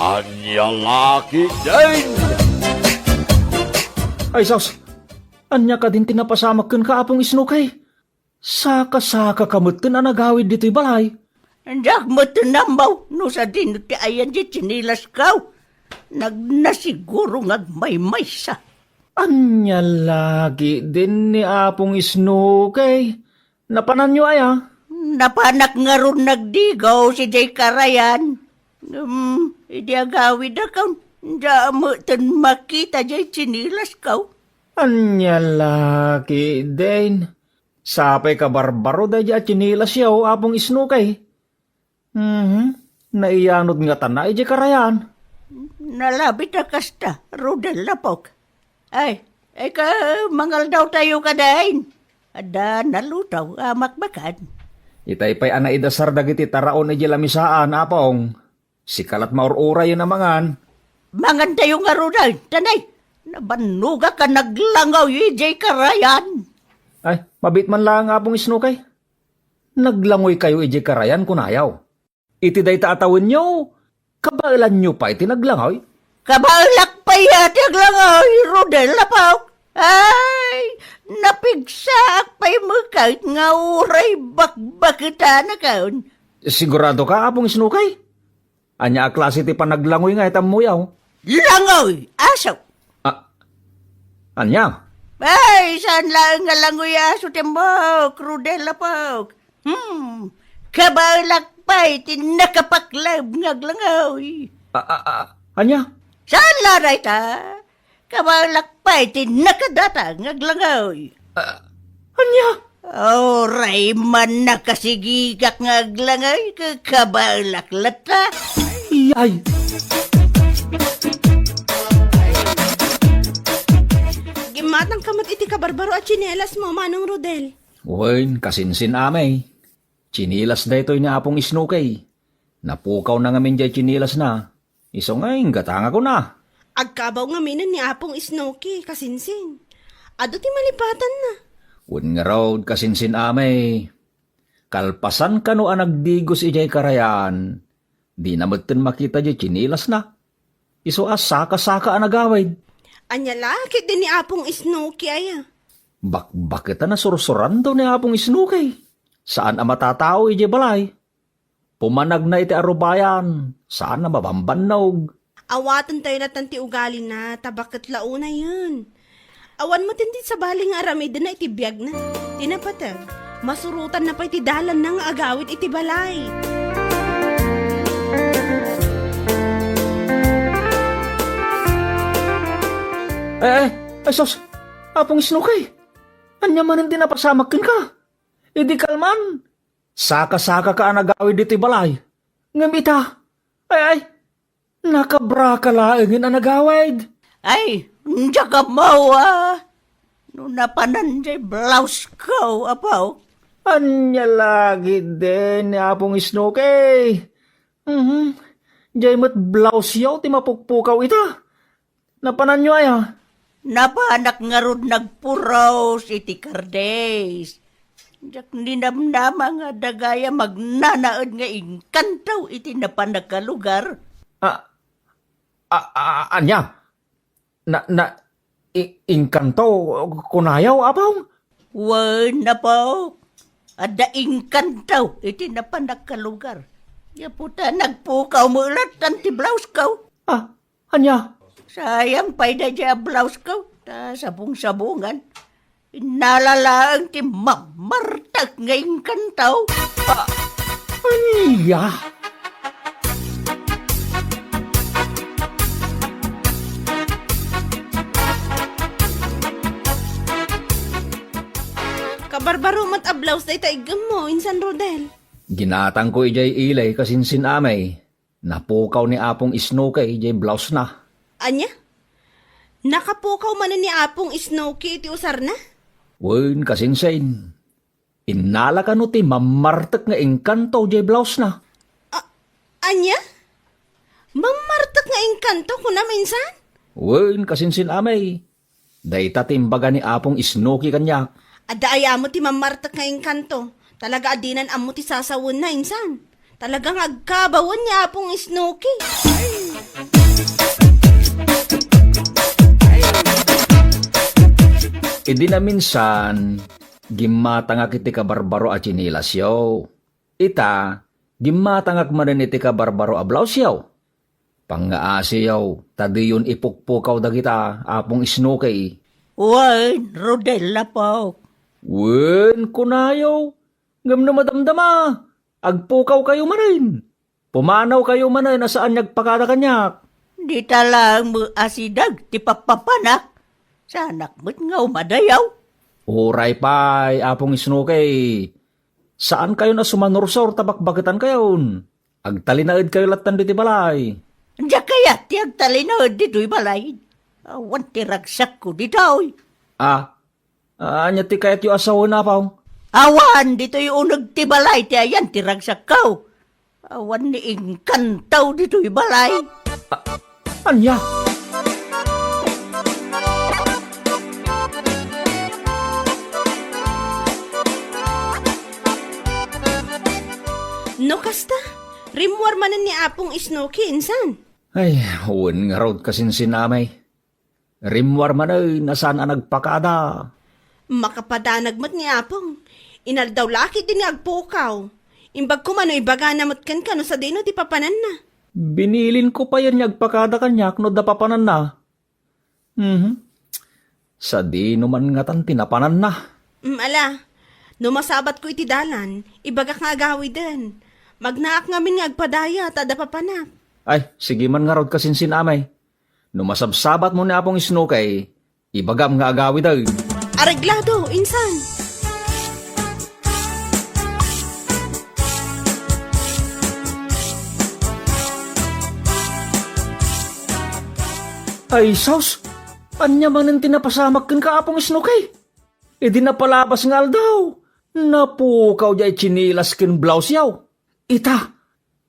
Anyang aki din! Ay, sos, anya ka din tinapasamak kun ka apong isnukay. Saka-saka kamutin ang nagawid dito'y balay. Andak mo tinambaw, no sa dinuti ayan di chinilas kaw. Nagnasiguro ngagmay-may sa. Anya lagi din ni apong isnukay. Napanan nyo ay Napanak nga ron nagdigaw si Jay Karayan. Idi agawid akaw. Diya mo tin makita Jay chinilas kaw. Anya lagi din. Sapay ka barbaro da dya chinilas yaw apong isnukay. Naiyanod nga tanay di karayan. Nalabit na kasta, Rodel Lapok. Ay ka, mangal daw tayo kadain. Ada nalutaw, makbakan. Itay pa'y ana idasar dagiti taraon ay lamisaan apong. Sikalat maurura yun namangan. Mangan tayo nga Rodel, tanay. Nabanuga ka naglangaw yung Jay Karayan. Ay, mabit man lang apong isnukay. Naglangoy kayo iji karayan kunayaw. Iti day taatawin nyo, kabailan nyo pa iti naglangoy. Kabalak pa yati naglangaw yung Rodel Lapok. Ay, napigsak pa yung kahit nga uray bakbakita na kaon. Sigurado ka apong isnukay? Anya a klase ti panaglangoy nga itam mo yaw. Langaw, asaw. Anya? Ay, saan lang nga langoy aso tembok, Rodel Lapok. Kabalak pa iti nakapaklab ngaglangaw. Anya? Saan laray ta? Kabalak pa iti nakadata ngaglangaw. Anya? Oray man nakasigigak ngaglangay kabalak lata. Iyay! Gimatang kamat iti kabarbaro at chinelas mo, Manong Rodel. Uy, kasinsin amay. Chinilas da ito'y ni apong isnukay. Napukaw na ngamin dyan chinilas na. Iso ngay, gatanga ko na. Agkabaw nga minan ni Apong Snooki, kasinsin. Ado ti malipatan na. Un nga raw, kasinsin amay. Kalpasan ka no ang nagdigos ijay karayan. Di na magtin makita dyan chinilas na. Iso saka-saka ang nagawid. Anya laki din ni Apong Snooki aya. Bakit na sursuran daw ni apong isnukay? Saan ang matatao ijay balay? Pumanag na iti arubayan. Saan na mabambannog? Awatan tayo na tanti ugali na, tabakit launa yun. Awan mo tindi sa baling aramid na iti biyag na. Tinapatag, masurutan na pa iti dalan na nga agawit iti balay. Ay, sos, apong isnukay. Anya man hindi napasamakin ka. Idi kalman. Saka-saka ka ang nagawid iti balay. Ngamita. Ay, nakabraka laengin ang nagawid. Ay, ndiya ka mawa. No napananjay blouse ko, apaw. Anya lagi din ni apong isnukay. Diyay mo't blouse yaw ti mapukpukaw ita. Napanan nyo ay Napanak nga ron nagpuraw si Tikardes. Diyak ninamnama nga dagaya magnanaod nga inkantaw iti napanak ka lugar. Anya? Inkanto kunayaw apaw? Wan na po. Ada inkantaw iti napanak ka lugar. Ya puta nagpukaw mo ulat tanti blouse ko. Anya? Sayang pa'y na dya blouse ko. Ta sabong-sabungan. Inalalaang ti mamartak nga inkantaw. Anya? Kabarbaro mat ablaws na itaigam mo, Insan Rodel. Ginatang ko ijay ilay kasinsin amay. Napukaw ni apong isnukay ijay blouse na. Anya? Nakapukaw man ni Apong Snooki iti usar na? Wen kasinsin. Inala ka no ti mamartak nga engkanto ijay blouse na. Anya? Mamartak nga engkanto ko na minsan? Wen kasinsin amay. Dayta timbaga ni apong isnuki kanyak. Adaya mo ti mamartak nga engkanto. Talaga adinan amo ti sasawon na insan. Talagang agkabawan niya Apong Snooki. Idi na minsan, gimatangak iti ka barbaro a chinilas yaw. Ita, gimatangak manen iti ka barbaro a blouse yaw. Pangaasi yaw, tadi yun ipukpukaw dagita, apong isnukay. Wan, Rodel lapok. Wen, kunayaw, ngam na madamdama, agpukaw kayo manin. Pumanaw kayo manin, asaan nagpakada kanyak. Di talang mo asidag, ti papapanak. Sa anak mo't nga umadayaw. Uray pay, apong isnukay. Saan kayo na sumanursor tabakbakitan kayon? Agtalinaid kayo latan diti balay. Diya kaya ti agtalinood dito'y balay. Awan ti ragsak ko dito'y. Anya ti kayat yung asawa na paong? Awan dito'y unag ti balay ti ayan ti ragsak ko. Awan ni ingkantaw dito'y balay. Anya? No kasta, rimwar manan ni Apong Isnoki, insan. Ay, huwin nga raw kasin sinamay. Rimwar man ay nasaan ang nagpakada. Makapadanag mat ni Apong. Inal daw laki din ni agpukaw. Imbag ko man ibaga na matkan ka no sa dino ti papanan na. Binilin ko pa yan nagpakada kanyak no dapapanan na. Sa di naman nga tan tinapanan na. Ala, no masabat ko iti dalan, ibaga nga agawi din. Magnaak ngamin nga agpadaya, tada papanak. Ay, sige man nga raw kasin sinamay. No masabsabat mo ni apong isnukay, ibagam nga agawi daw. Areglado, insan. Ay, saus! Anya manin tinapasamak kin ka apong isnukay? E di napalabas nga daw. Napukaw jay chinilas kin blouse yaw. Ita,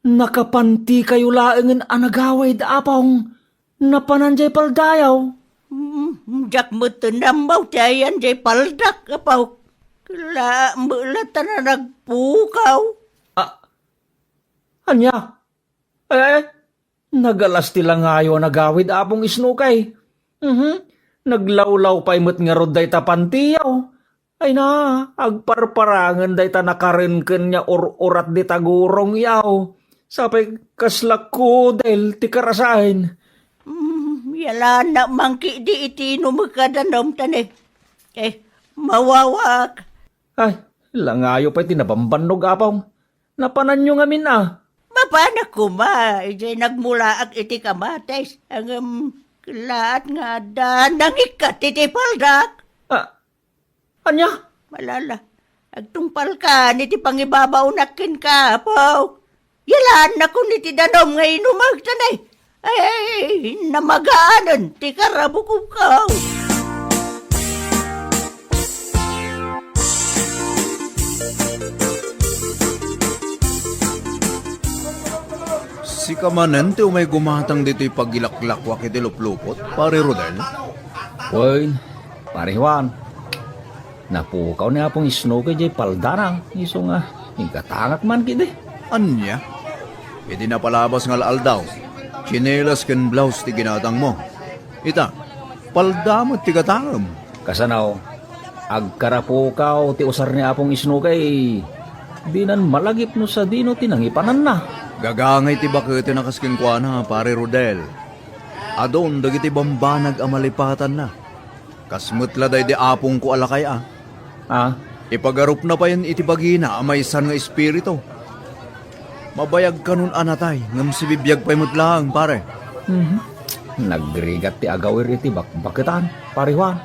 nakapanti kayo laengen anagaway da apong napananjay paldayaw. Jak mo tinambaw ti ayan jay paldak apaw. Kala mo lata na nagpukaw. Anya? Nagalas tila ngayo nagawid apong isnukay. Naglawlaw pa'y mo't nga rod day tapantiyaw. Ay na, agparparangan day ta nakarinken niya urat di tagurong yaw. Sapay kaslak ko del ti karasahin. Yala na mangki di iti numukadanom tane. Mawawak. Ay, langayo pa'y tinabambanog apong. Napanan nyo ngamin Mapana ko ma, ijay nagmula ag iti kamates. Ang lahat nga da nangikat iti paldak. Anya? Malala, agtungpal ka niti pangibabaw nakin ka, po. Yalaan na ko niti danom nga inumag tanay. Ay, namagaanan, ti karabukog ka. Si kamanente umay gumatang dito'y pagilaklakwak iti luplupot, pare Rodel. Uy, pare Juan. Napukaw niya pong isnukay jay paldarang. Iso nga, hingkatangak man kiti. Anya? Iti napalabas nga aldaw. Chinelas ken blouse ti ginatang mo. Ita, paldamot ti katangam. Kasanaw, agkarapukaw ti usar niya pong isnukay. Dinan malagip no sa dino tinangipanan na. Gagangay ti bakit nakaskin kwa na, pare Rodel. Adon, dagiti bambanag amalipatan na. Kasmutla day di apong ko alakay . Ipagarup na pa yan iti bagina, amaysan nga espiritu. Mabayag kanun anatay, ngam si bibiyag pa'y mutlang, pare. Nagrigat ti agawir iti bakbakitan, pare Juan.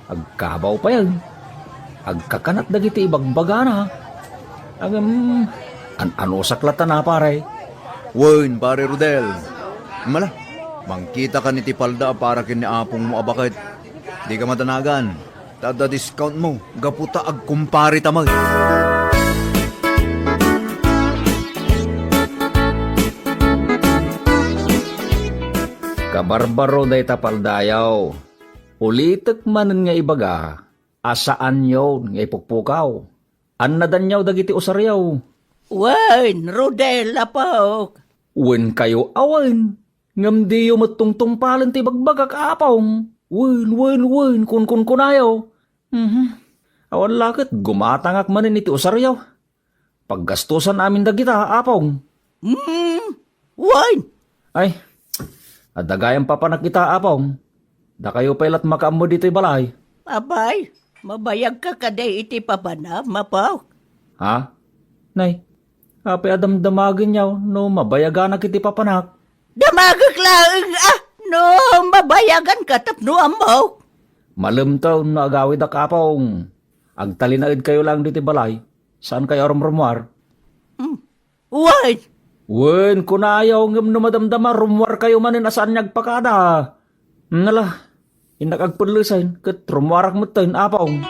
Agkabaw pa yan. Agkakanat dagiti ibagbagana. Ano saklatan na, pare? Wen, pare Rodel. Mala, mangkita ka ni Tipalda para kin ni apong mo abakit. Di ka matanagan. Tada discount mo, gaputa agkumpari tamag. Kabarbaro day tapaldayaw. Ulitek manen nga ibaga, asaan yun nga ipukpukaw. Annadan yaw dagiti usaryaw. Wen, Rodel, apok. Wen kayo awan. Ngam di yung matungtungpalan ti bagbagak apong. Wen, kun kunayaw. Awan lakit, gumatangak manin iti usaryaw. Paggastusan amin dagita, apong. Wine! Ay, adagayan pa kita, apong. Da kayo pailat makaammo dito'y balay. Abay, mabayag ka kaday iti papana, mapaw. Ha? Nay, apay adamdamagin yaw, no mabayagan na kiti papanak. Damagak laeng no mabayagan ka tapno amaw. Malamtaw na agawid akapong. Agtalinaid kayo lang diti balay. Saan kayo rumrumwar? Wine! Wen, kunayaw ngam numadamdama, rumwar kayo manin asaan nagpakada. Nala, inakagpunlusain, kat rumwarak mo tayo, apong.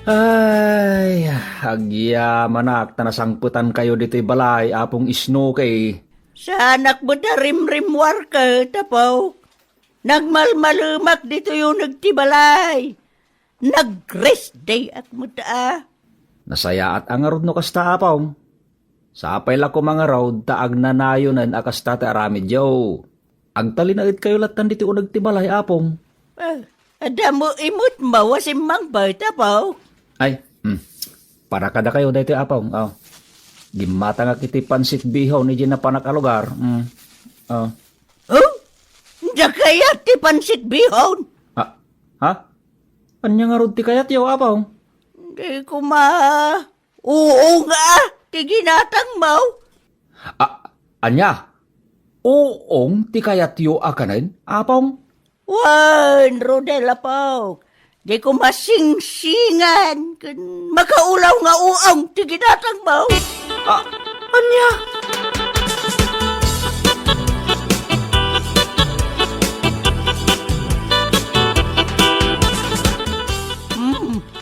Ay, agya manak, tanasangputan kayo dito'y balay, apong isno kay. Sa anak mo na rimrimwar ka, tapaw. Nagmalmalumak dito yung nagtibalay. Nag-rest day at mo ta. Nasaya at angarod no kasta apong. Sa apay la ko mga road, taag na nayonan akasta ta aramid yaw. Agtalinaid kayo latan dito yung nagtibalay, apong. Adamo imut mawasim mang ba, tapaw. Ay, para kada kayo dito apong. Oh. Gimata nga kiti pansit bihaw ni Gina panakalugar. Oh. Oh? Diya kaya ti pansit bihon? Ha? Anya nga rod ti kayat yaw apong? Di ko Oo nga, ti ginatang mau. Anya? Oong ti kayat yaw akanin, apong? Wan, Rodela Pau. Di ko masingsingan. Makaulaw nga uang, ti ginatang mau. Anya?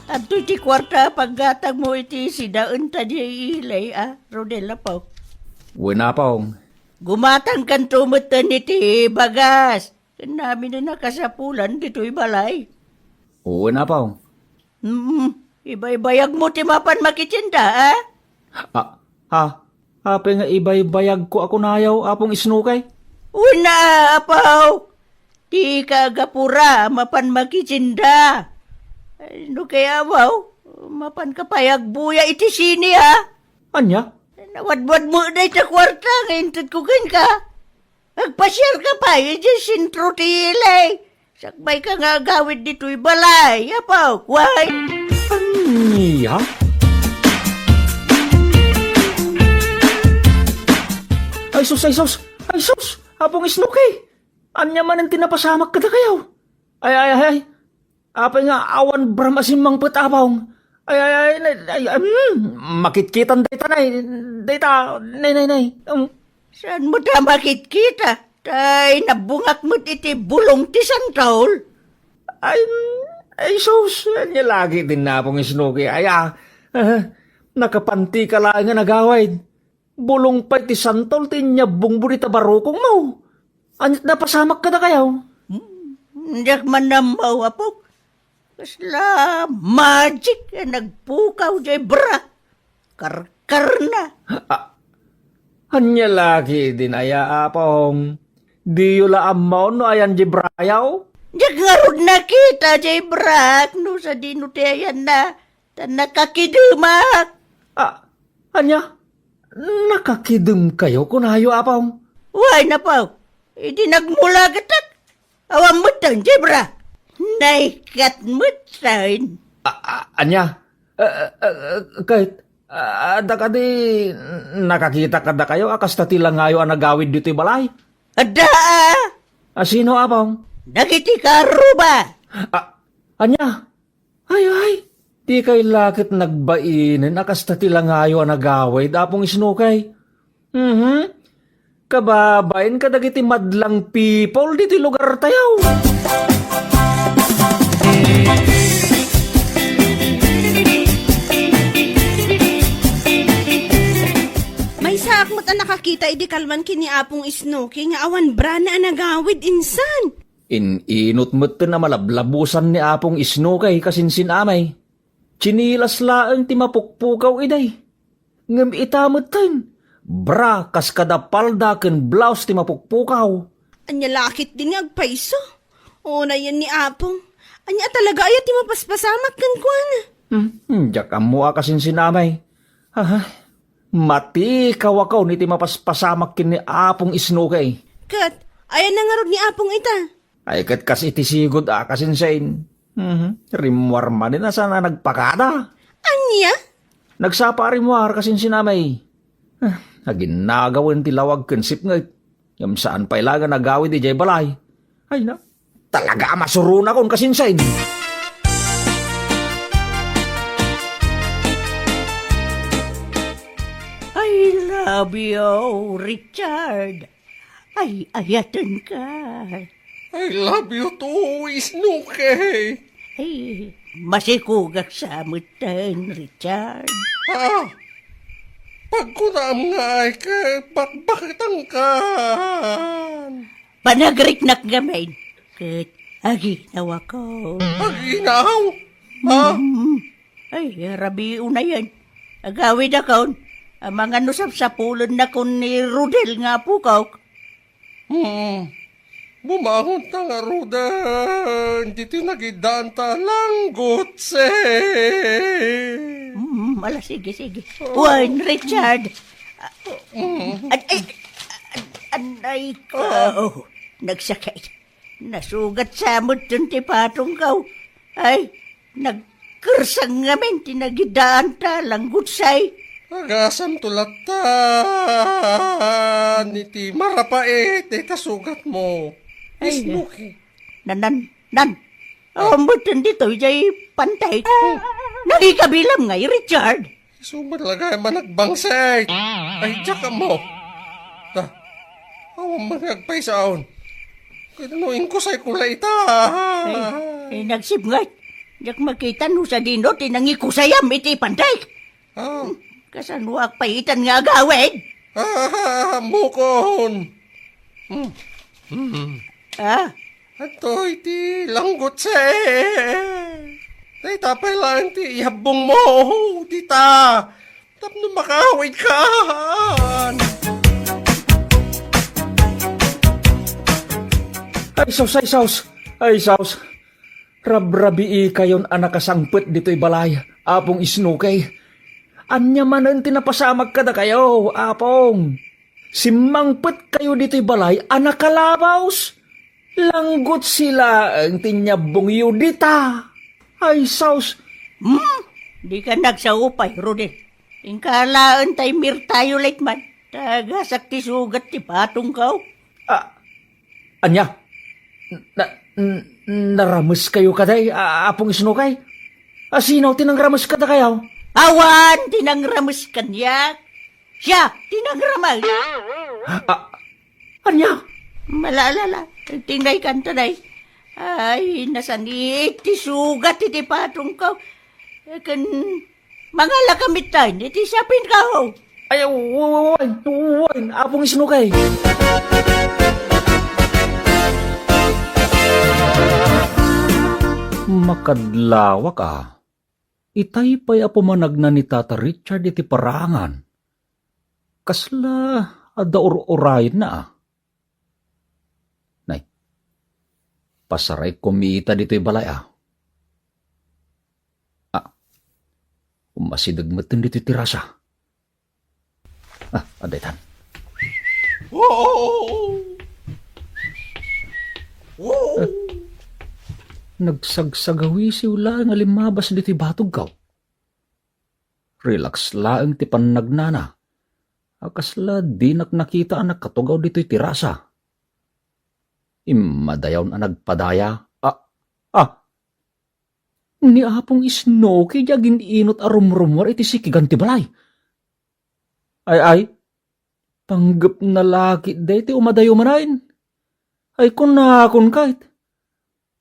At ti kwarta paggatag mo iti sidaun ta di ilay, Rodela Pau. Wala apong. Gumatang kan tumutan iti bagas. Namin na nakasapulan dito'y balay. Oo na apong. Ibay-bayag mo ti mapan makitsinda, Hape nga ibay-bayag ko ako nayaw, apong isnukay. Una, apaw. Di kagapura, mapan makitsinda. Ano kaya, apaw? Mapan kapayag buya iti sini, ha? Anya? Nawadwad mo na ita kwarta, ngayon tutkukin ka. Agpasyal ka pa, yung sintro ti ilay. Sakbay ka nga gawid dito'y balay, apaw. Why? Anya? Ay sus! Apong isnukay! Anya man ang tinapasamak kada kayaw! Ay! Apay nga awan bramasimang patapong! Ay! Makitkitan dayta, nay! Saan mo ta makit-kita? Tay, nabungak mo iti bulong ti santaol. Ay sus! Anya lagi din na apong isnukay. Nakapanti ka lang nga nagawid. Bulong pa iti santol ti nyabong burita barukong mo. Anyat na pasamak ka na kayaw. Diyak man namaw, apok. Kasla magic nagpukaw jay bra. Karkar na. Anya lagi din aya apong. Di yula amaw no ayan di brayaw. Diyak ngarod na kita jay bra. No sa dinuteyan na. Tan nakakidumak. Anya? Nakakidum kayo kunayo apong. Why na paw? Idi nagmula gatak. Awam mo tan jay bra. Naikat mo tayo. Anya? Kahit, ada ka di, nakakita ka da kayo, akas tatilang ngayo ang nagawid dito'y balay. Ada! Sino apong? Nagiti karo ba? Anya? Ay, di kay lakit nagbainin, akas tatilang ngayo ang nagawid, apong isnukay. Kababain ka dagiti madlang people dito'y lugar tayaw. May sakmot ang nakakita idi kalman kini apong isnoki nga awan bra na nagawid insan. Inot mo't na malablabusan ni apong isnukay kasinsin amay. Chinilas laang ti mapukpukaw iday. Ngam itamot tin. Bra kas kada palda ken blouse ti mapukpukaw. Anya lakit din nga agpaiso. O na yan ni Apong. Anya talaga ayat ti mapaspasamak kan kuan. Diyak amo akasin sinamay. Mati kawakaw ni ti mapaspasamak kin ni Apong Isnukay. Kat, ayan na nga rod ni Apong ita. Ay kat kas iti sigod akasin sain. Rimwar man din na sana nagpakada. Anya? Nagsapa rimwar kasin sinamay. Naginagawan ti lawag kensip nga. Yam saan pa ilaga nagawid di jay balay. Ay na, talaga masuruna kon kasin sain. I love you, Richard. Ay, ayatan ka. I love you too, Isnukay. Ay, masikugak sa amutan, Richard. Ha? Pagkunam nga ay bakit ang kan? Panagriknak gamay. Kat, aginaw ako. Aginaw? Ha? Ay, rabi una yan. Agawid ako. Ang mga nusap sa pulon na kun ni Rudel nga pukaw. Bumangon ta nga, Rudan. Dito nagidanta lang, gutse. Ala, sige. Juan, Richard. Anay ka. Nagsakay. Nasugat sa amot dun ti patong kaw. Ay, nagkursang ngamin, tinagidaan ta lang gutsay. Agasam tulata. Niti marapait, kasugat mo. Isnuki. Nan. Amot dun dito, jay pantay. Nagikabilam ngay, Richard. Sumalagay man nagbangsay. Ay, tsaka mo. Awang magagpay saon. Kinunuin ko sa'y kulay ita. Ay, nagsibngat. Yak makita no sa dino, tinangikusayam iti pantay. Kasanuak paitan nga agawin. Mukon. Ato iti langgot se. Tay tapay lang ti ihabong mo. Dita. Tapno makawid ka. Ay saus. Rabrabi kayon anak kasangpet dito'y balay. Apong Isnukay. Anya manan tinapasamag kada kayo, Apong. Simangpet kayo dito'y balay, anak kalabaws. Langgot sila ang tinyabong yudita. Ay saus. Di ka nagsaupay, Rodel. Ingkalaan tay mirtayo late man. Tagasak ti sugat ti patong kaw. Anya? Naramas kayo kaday, Apong Isnukay? Sino tinangramas kada kayo? Awan, tinangramas kanyak. Siya, tinangramas. Anya? Malalala, tingay kantanay. Ay, nasanit, ti sugat, iti patong kaw. Kan, mga lakamitan, iti sapin kaw. Ay, uwan, Apong Isnukay. Makadlawak Itay pa'y apumanag na ni Tata Richard iti parangan. Kasla, adaur-urayin na Nay, pasaray kumita dito'y balay umasidagmatan dito'y tirasa. Adaytan. Nagsagsagawi si ula nga limabas dito'y batog kaw. Relax laang ti pannagnana. Akasla di nakita anak katugaw dito'y tirasa. Imadayaw na nagpadaya. Ni Apong Isnukay jagin inot arumrumwar iti sikigan ti balay. Ay, panggap na laki day ti umadayo manain. Ay kun kahit.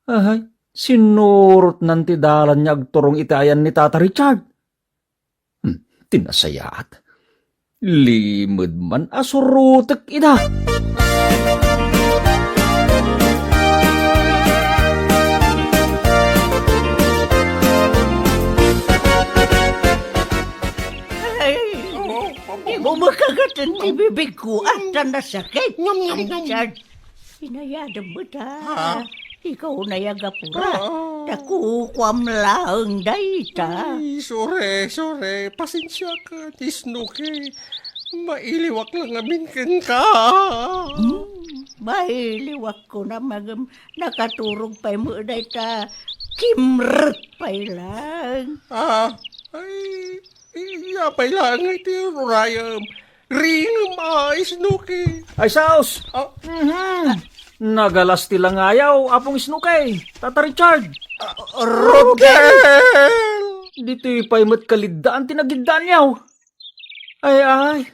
Ay, sinurot nanti dalan niya agturong itayan ni Tata Richard. Tinasayaat. Limod man asurutek ida. Iti bibig ko ata nasakit. Nyam, nyam, nyam. Richard, hinayadam mo ta. Ha? Ikaw na yagapura. Nakukwam lang dayta. Ay, sorry. Pasensya ka, ti Snooki. Mailiwak lang amin ka. Mahiliwak ko na nakaturog pa mo dayta. Kimrot pa lang. Yapay lang iti rurayam. Ringam Snooki. Ay, Saus! Nagalas tilang ayaw, apong Snooki. Tata Richard. Rodel! Dito'y paymat kalidaan tinagidaan yaw. Ay.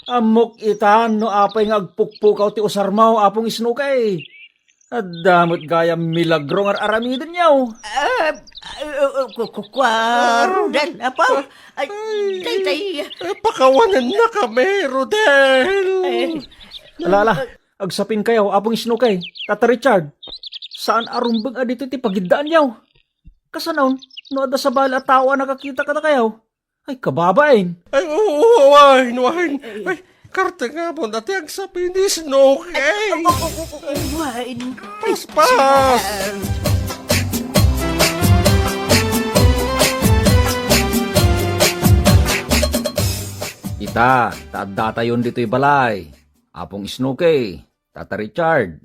Amok itan no apay nga agpukpukaw ti usarmaw apong Snooki. At damot gaya milagro nga aramidin yaw. Rodel, apaw. Tay. Pakawanan na kami, Rodel! Alala, agsapin kayo, apong Snooki. Tata Richard, saan arumbag dito ti pagidaan yaw? Kasanaw, no ada sa bala at tawa nakakita ka na kayo. Ay, kababain. Ay, wain. Ay, karta nga po dati ang sabi ni Snooki. Wine. Pas! Ita, taadata yun dito'y balay. Apong Snooki, Tata Richard.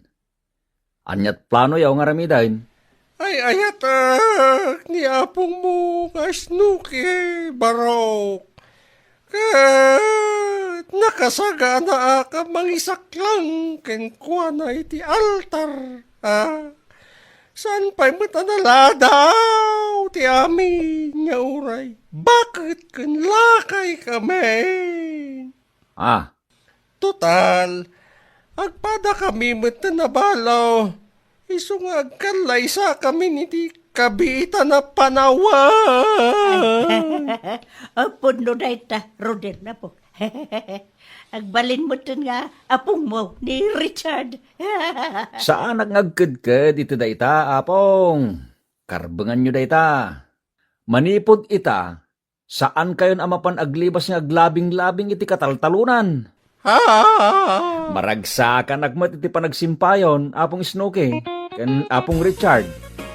Anyat plano yaw nga ramidain. Ay, ayat ni apong mo nga Snooki, barok. Kat nakasaga na ka mangisak lang kenkwa na iti altar. Saan pa'y matanaladaw ti amin nga uray? Bakit kanlakay kami? Total, agpada kami matanabalaw. Iso nga agkalaysa kami niti kabita na panawa. Puno dayta, Rodel na po. Agbalin mo ito nga apong mo ni Richard. Saan nagngagkadkad ito dayta, apong? Karbangan nyo dayta. Manipod ita, saan kayon amapan aglibas nga aglabing-labing iti kataltalunan? Maragsakan agmat iti panagsimpayon, apong Snooki, ken apong Richard.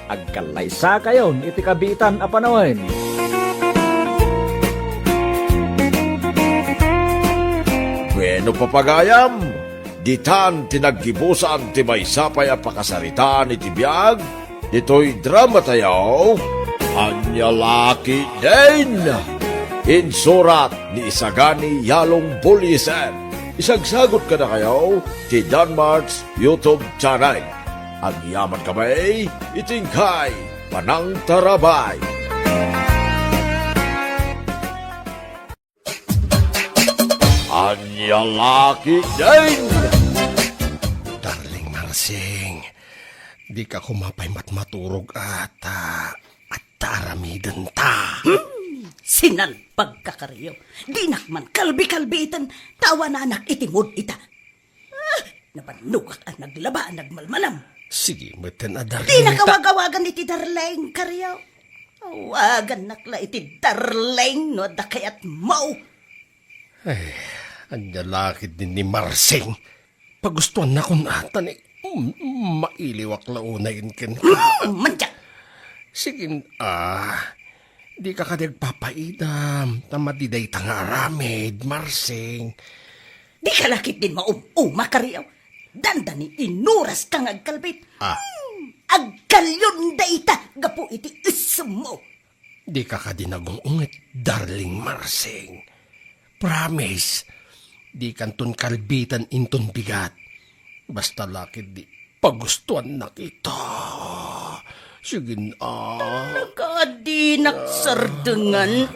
Agkalaysa kayon iti kabitan apanawen. Bueno papagayam, ditan tinaggibusan ti may sapay a pakasaritaan iti biyag, dito'y drama tayaw, Anyalaki din! Insurat ni Isagani Yalong Buliser. Isagsagot ka na kayo ti Danmarks YouTube channel. Ang yaman kamay, itingkay, panang tarabay. Anyalaki din! Darling Marsing, di ka kumapay maturog at taramidan ta. Sinalpag kakariyo. Dinakman kalbi-kalbitan. Tawa na anak itimod ita. Napanugak ang naglaba ang nagmalmanam. Sige, matan na darling. Di nakawag-awagan iti darleng kariyo. Awagan nakla iti darleng no da kayat mau. Anyalakid din ni Marsing. Pagustuhan na kung atan mailiwak launayin ken ka. Manjak. Sige, di ka kadag papaidam. Tamadiday tanga aramid, Marsing. Di ka lakit din maumuma kariyo. Dandani inuras kang agkalbit. Agkalyon da ita. Gapu iti ismo. Di ka kadinagungungit, darling Marsing. Promise, di kanton kalbitan inton bigat. Basta lakid di pagustuhan na kita. Sige na. Kadinak sardengan,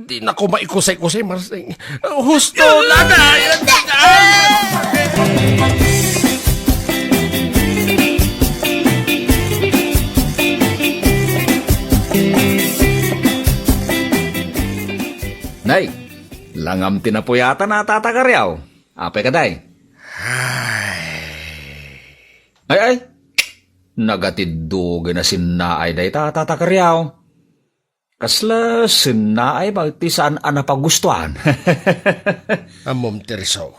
Di na ko maikusay-kusay, Marsing. Husto na na. Nay, langam tinapuyata na tatakaryaw. Apay ka, day? Ay, nagatidugin na sinaay day tatakaryaw. Kasla sinaay ti saan napagustuhan. Amom Tirso,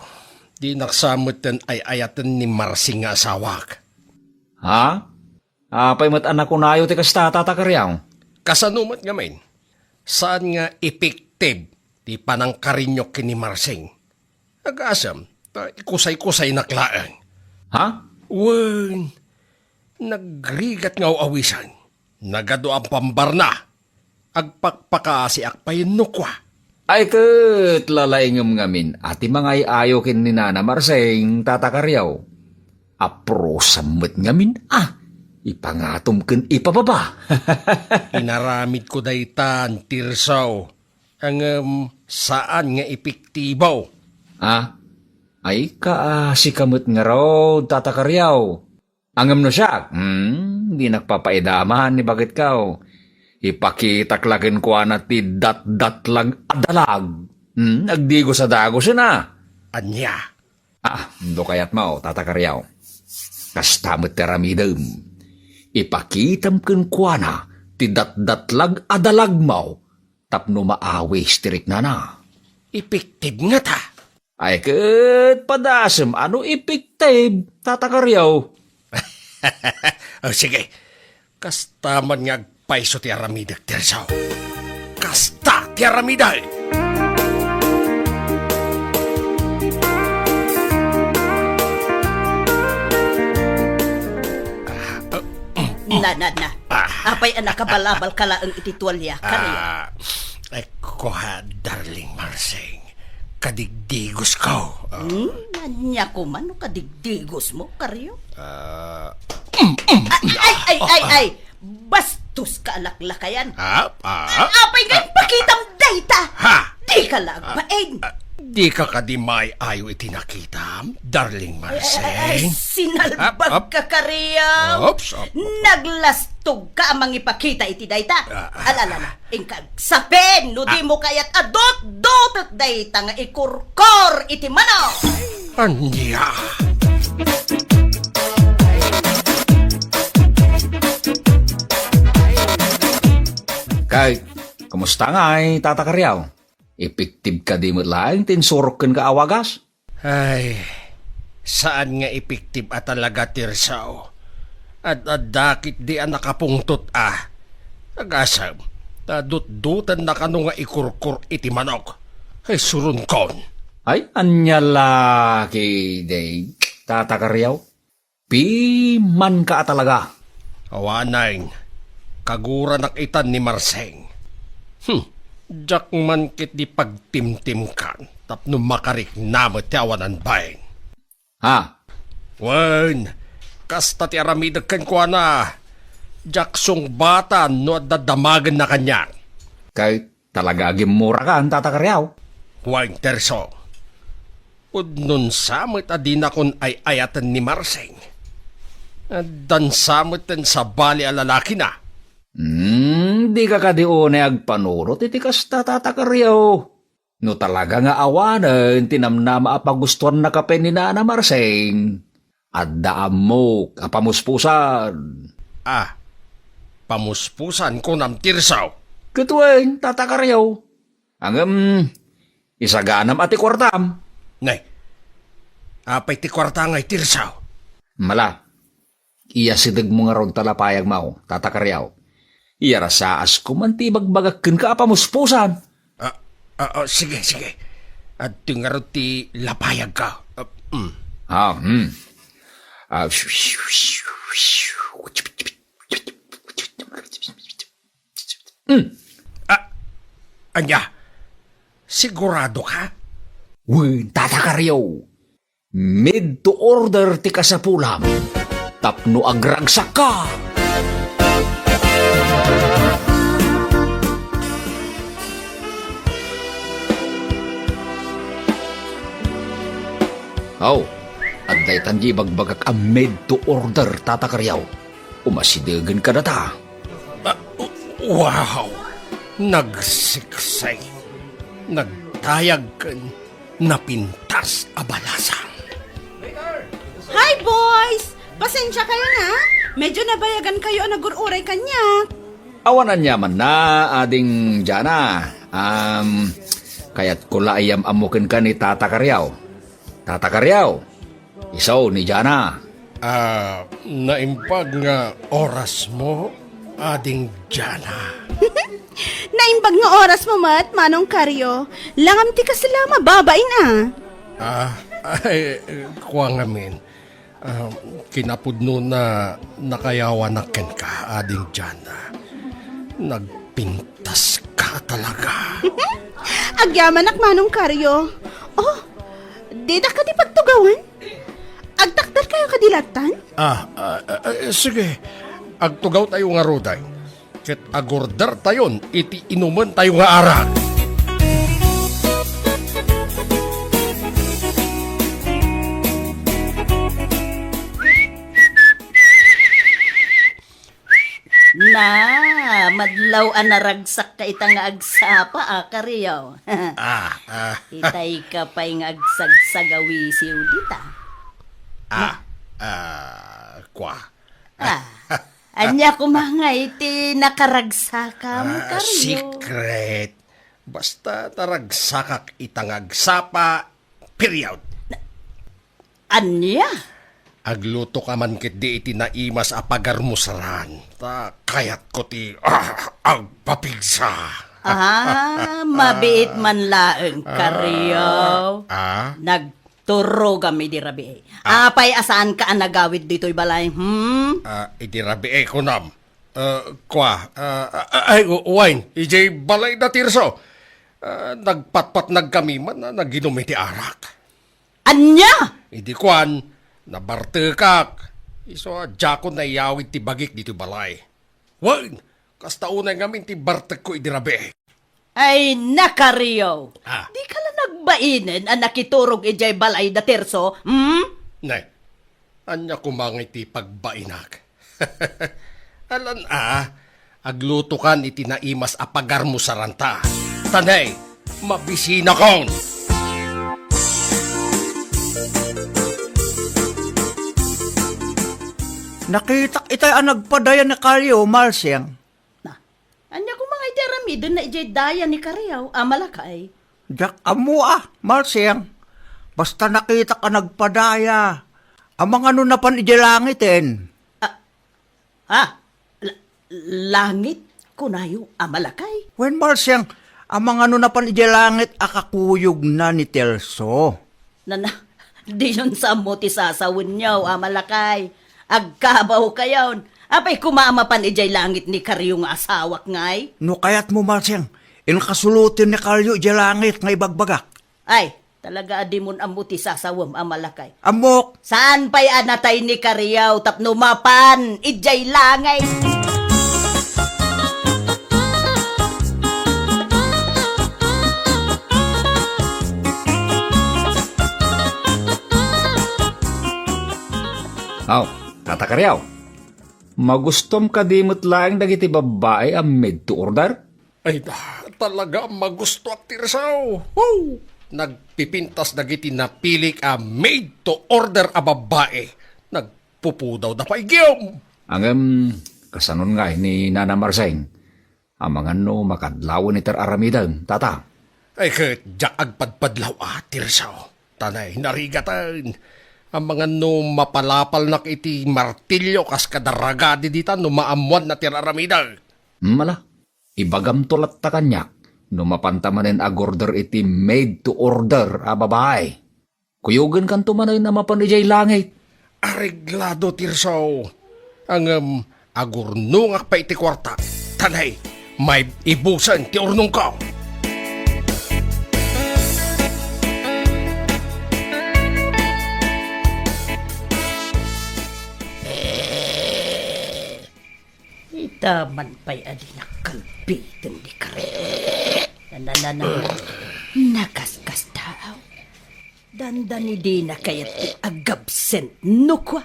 di naksamutan ay ayatan ni Marsing nga asawak. Ha? Apay mat anak ko nayo ti kasta tatakaryaw. Kasanumat nga main, saan nga epektive di panangkarinyok kini Marsing. Nag-asam, ikusay-kusay naklaan. Ha? Wen, nagrigat nga awisan. Nagado ang pambarna. Agpakpaka si akpayin nukwa. Ay kat lalaingam ngamin ati mga ayaw kin ni Nana Marseng tatakaryaw. Apro samot ngamin ipangatom ken ipababa. Inaramid ko daytan, Tirsaw. Ang saan nga epektibaw. Ay si kamot nga raw tatakaryaw. Angam no siya. Di nagpapaidaman ni bakit kao. Ipakitakлагen ko na ti dat-datlag adalag. Nagdigo sa dago siya na. Anya. Do kayat mo, tatakaryaw. Kastamot teramidem. Ipakitam ken ko na ti dat-datlag adalag mo. Tapno maawis tirik na. Epektive nga ta. Ay ket padasem ano epektive, tatakaryaw. Sige. Kastaman nga paiso ti aramidag, Tirsaw. Kasta ti aramidag! Na. Apay anak kabalabal ka laang ititwalya. Kariyo. Ay ko ha, darling Marsing. Kadigdigos ko. Nanya ko man, kadigdigos mo, Kariyo. Ah. Ay! Bastos ka alaklakayan. Ah. Apay ngayon pakitam dayta. Ha? Di ka lagpain. Di ka kadimay ayaw itinakita, darling Marsing. Sinalbag ka, Kariyo. Ops. Naglastog ka amang ipakita iti dayta. Alala, ingkag sapin, no di mo kayat adot-dotot dayta nga ikurkor iti mano. Anya. Kay, kumusta nga tatakaryaw? Epektive ka di mo lang, tinsurok ka awagas? Ay, saan nga epektive at talaga, Tirsaw? At dakit di nakapungtot Agasam, dut-dutan na kano nga ikurkur iti manok. Ay, surun kon. Ay, anya laki, day, tatakaryaw? Piman ka talaga. Awanay, kagura nakitan ni Marseng. Jak man kit di pagtimtim kan, tapno makarik namot tiawanan bayan. Ha? Wen, kasta ti aramidag kan kwa na, jak song bata no dadamagan na kanya. Kay, talaga gimura ka, tatakaryaw? Wen, Terso, udnon samot adina kon ay ayatan ni Marseng. Dan samutan sa bali alalaki na. Di ka kadione agpanurot iti kasta tatakaryaw. No talaga nga awanan, tinamnama apagustuhan na kape ni Nana Marseng. Addaam mo, kapamuspusan. Pamuspusan ko ng Tirsaw. Katuwing tatakaryaw. Isaganam ati kwartam. Nay, apay ti kwarta ngay Tirsaw. Mala, iya sidag mo nga ron talapayag mo, tatakaryaw. Iya rasaas ko man ti bagbagakin ka apamuspusan. Sige. At tingarot ti lapayag ka. Anya, sigurado ka? Tatakaryaw. Mid to order ti kasapulam. Tapno agragsak ka. At daytan di bagbagak a made to order, tatakaryaw. Umasidagan ka na ta. Wow! Nagsiksay. Nagtayag kan. Napintas abalasang. Hi, boys! Pasensya kayo na. Medyo nabayagan kayo ang nagururay kanya. Awanan niya man na, ading Jana. Kaya't kula ayam amukin ka ni Tata Karyaw. Tata Karyaw, isaw ni Jana. Naimbag nga oras mo, ading Jana. Naimbag nga oras mo, Mat, Manong Karyo. Langam ti ka sila mababain Kuha nga min. Kinapudno na nakayawanaken ka, ading Jana. Nagpintas ka talaga. Agyaman ak Manong Karyo. Oh, di na ka di pagtugawan? Agtakdar kayo kadilatan? Sige. Agtugaw tayo nga roday. Ket agorder tayon, iti inuman tayo nga arak. Na, madlaw anaragsak ka ita nga agsapa, Karyaw. Itay ka pa'y nga agsagsagawisiw dita. Kwa. Anya kumanga iti nakaragsaka mo, Karyo. Secret. Basta taragsakak itang agsapa, period. Anya? Agluto ka man kit di iti naimas apagarmusaran. Ta kayat ko ti agpapigsa. Mabiit man laeng, Karyaw. Nagturo kami di rabi. Apay asaan ka ang nagawid dito'y balay, Iti rabi konam. Kwa. Wine. Ijay balay na tirso. Nagpatpat nagkamiman na naginom iti arak. Anya? Idi kwan, nabartekak. Iso jakon na iyawid ti bagik dito balay. Wine. Kasta unay ngamin ti bartek ko iti rabi. Ay, Karyaw. Ah. Di ka lang nagbainin ang nakiturog ijay balay da terso, Nay, anya kumangay ti pagbainak. Alan agluto kan iti naimas apagar mo sa ranta. Tanay, mabisina kon. Nakita itay ang nagpadaya ni Karyo, Marsyang. Anya kung mga iterami, doon na ijay daya ni Karyaw, malakay. Jak amo Marsyang. Basta nakita ka nagpadaya. Amang ano na pan idilangitin. Langit, kunayo, malakay. When Marsyang, amang ano na pan idilangit akakuyog na ni Telso. Di yun sa mo ti sasawin niyaw, malakay. Agkabaw kayon. Apay kumama pan ijay langit ni Karyo nga asawak ngay. No kayat mo Marsyang, kasulutin ni Karyo idilangit nga ibagbagak. Ay, talaga adimon ang muti sasawam, malakay. Amok, Saan pa'y anatay ni Karyaw tapno mapan, ijay langay. Tata Karyaw, magustom ka dimot lang dagiti babae ang made to order? Ay talaga magusto at tirsaw. Woo! Nagpipintas dagiti napilik made to order a babae. Nagpupudaw na paigiyom. Ang kasanon nga ni Nana Marseng, ang mga no makadlaw ni Ter Aramidang, tata. Ay ket jak agpadpadlaw tirsaw. Tanay narigatan. Ang mga no mapalapal nak iti martilyo kas kadaragadi dita no maamuan na tiraramidag. Mala, ibagam tulat ta kanyak, no mapantamanin agorder iti made to order a babae. Kuyugan kan tumanay na mapanijay langit. Areglado tirsaw. Ang agurnungak pa iti kwarta. Tanay, may ibusan ti urnong ka. Itaman pa'y adinakalpitin di Karyaw. Nakaskas tao. Dandani di na kayat ti agabsent nukwa.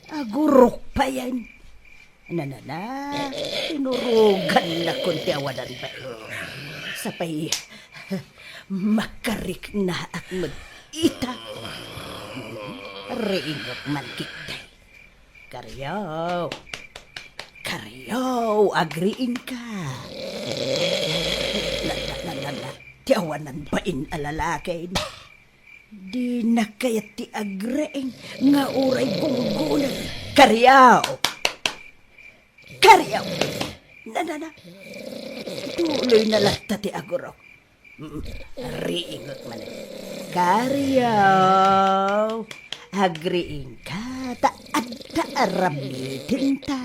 Agurok pa yan. Tinurugan na kunti awanan pa. Sapay makarik na at mag-ita. Reingok man kitay. Karyaw. Karyaw, agriin ka. La. Tiawanan pa in alalakin. Di na kaya ti agriin nga uray gunggunan. Karyaw. Karyaw. Na. Tuloy na lata ti agurok. Riingot man. Karyaw. Agriin ka. Taadda aramidin ta.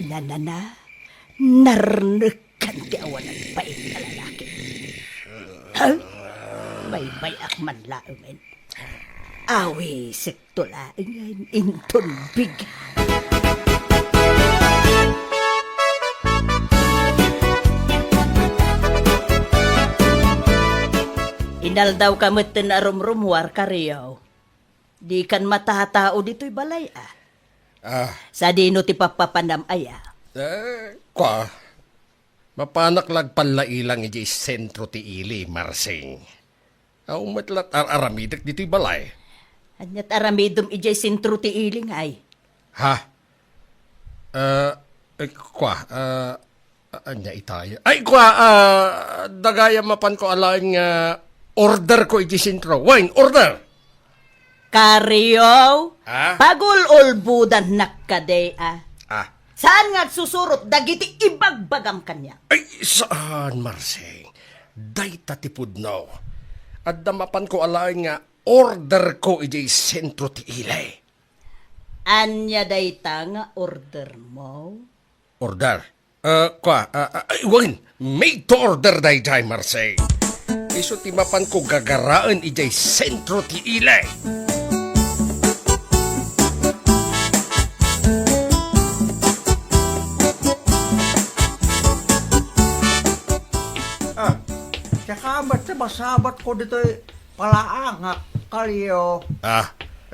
Na. Narnukan ti awanan pa in na lalaki. Ha? May akman laumen. Awi sektula ngayon inton big. Inal daw kamot na rumrumwar Karyaw. Di kan matahatao dito'y balay Sa dino ti papapanam aya. Kwa, mapanak lagpalailang iji sentro ti ili, Marsing. Aw matlat aramidak dito'y balay. Anyat aramidum ijay sentro ti iling ay. Ha? Anya itaya. Ay, kwa, dagaya mapan ko alaing order ko iji sentro. Wine, order! Karyaw, Ah? pagululbudan nakkaday Ah, Saan nga susurot dagiti ibagbagam kanya? ay, saan, Marsing? Dayta tipud no. At damapan ko alaing order ko iji sentro ti ilay. Anya dayta nga order mo? Order? Win, made to order day, Marsing. Iso timapan ko gagaraan ijay sentro ti ilay. Saka ba't sa masabat ko dito palaangak, Karyo.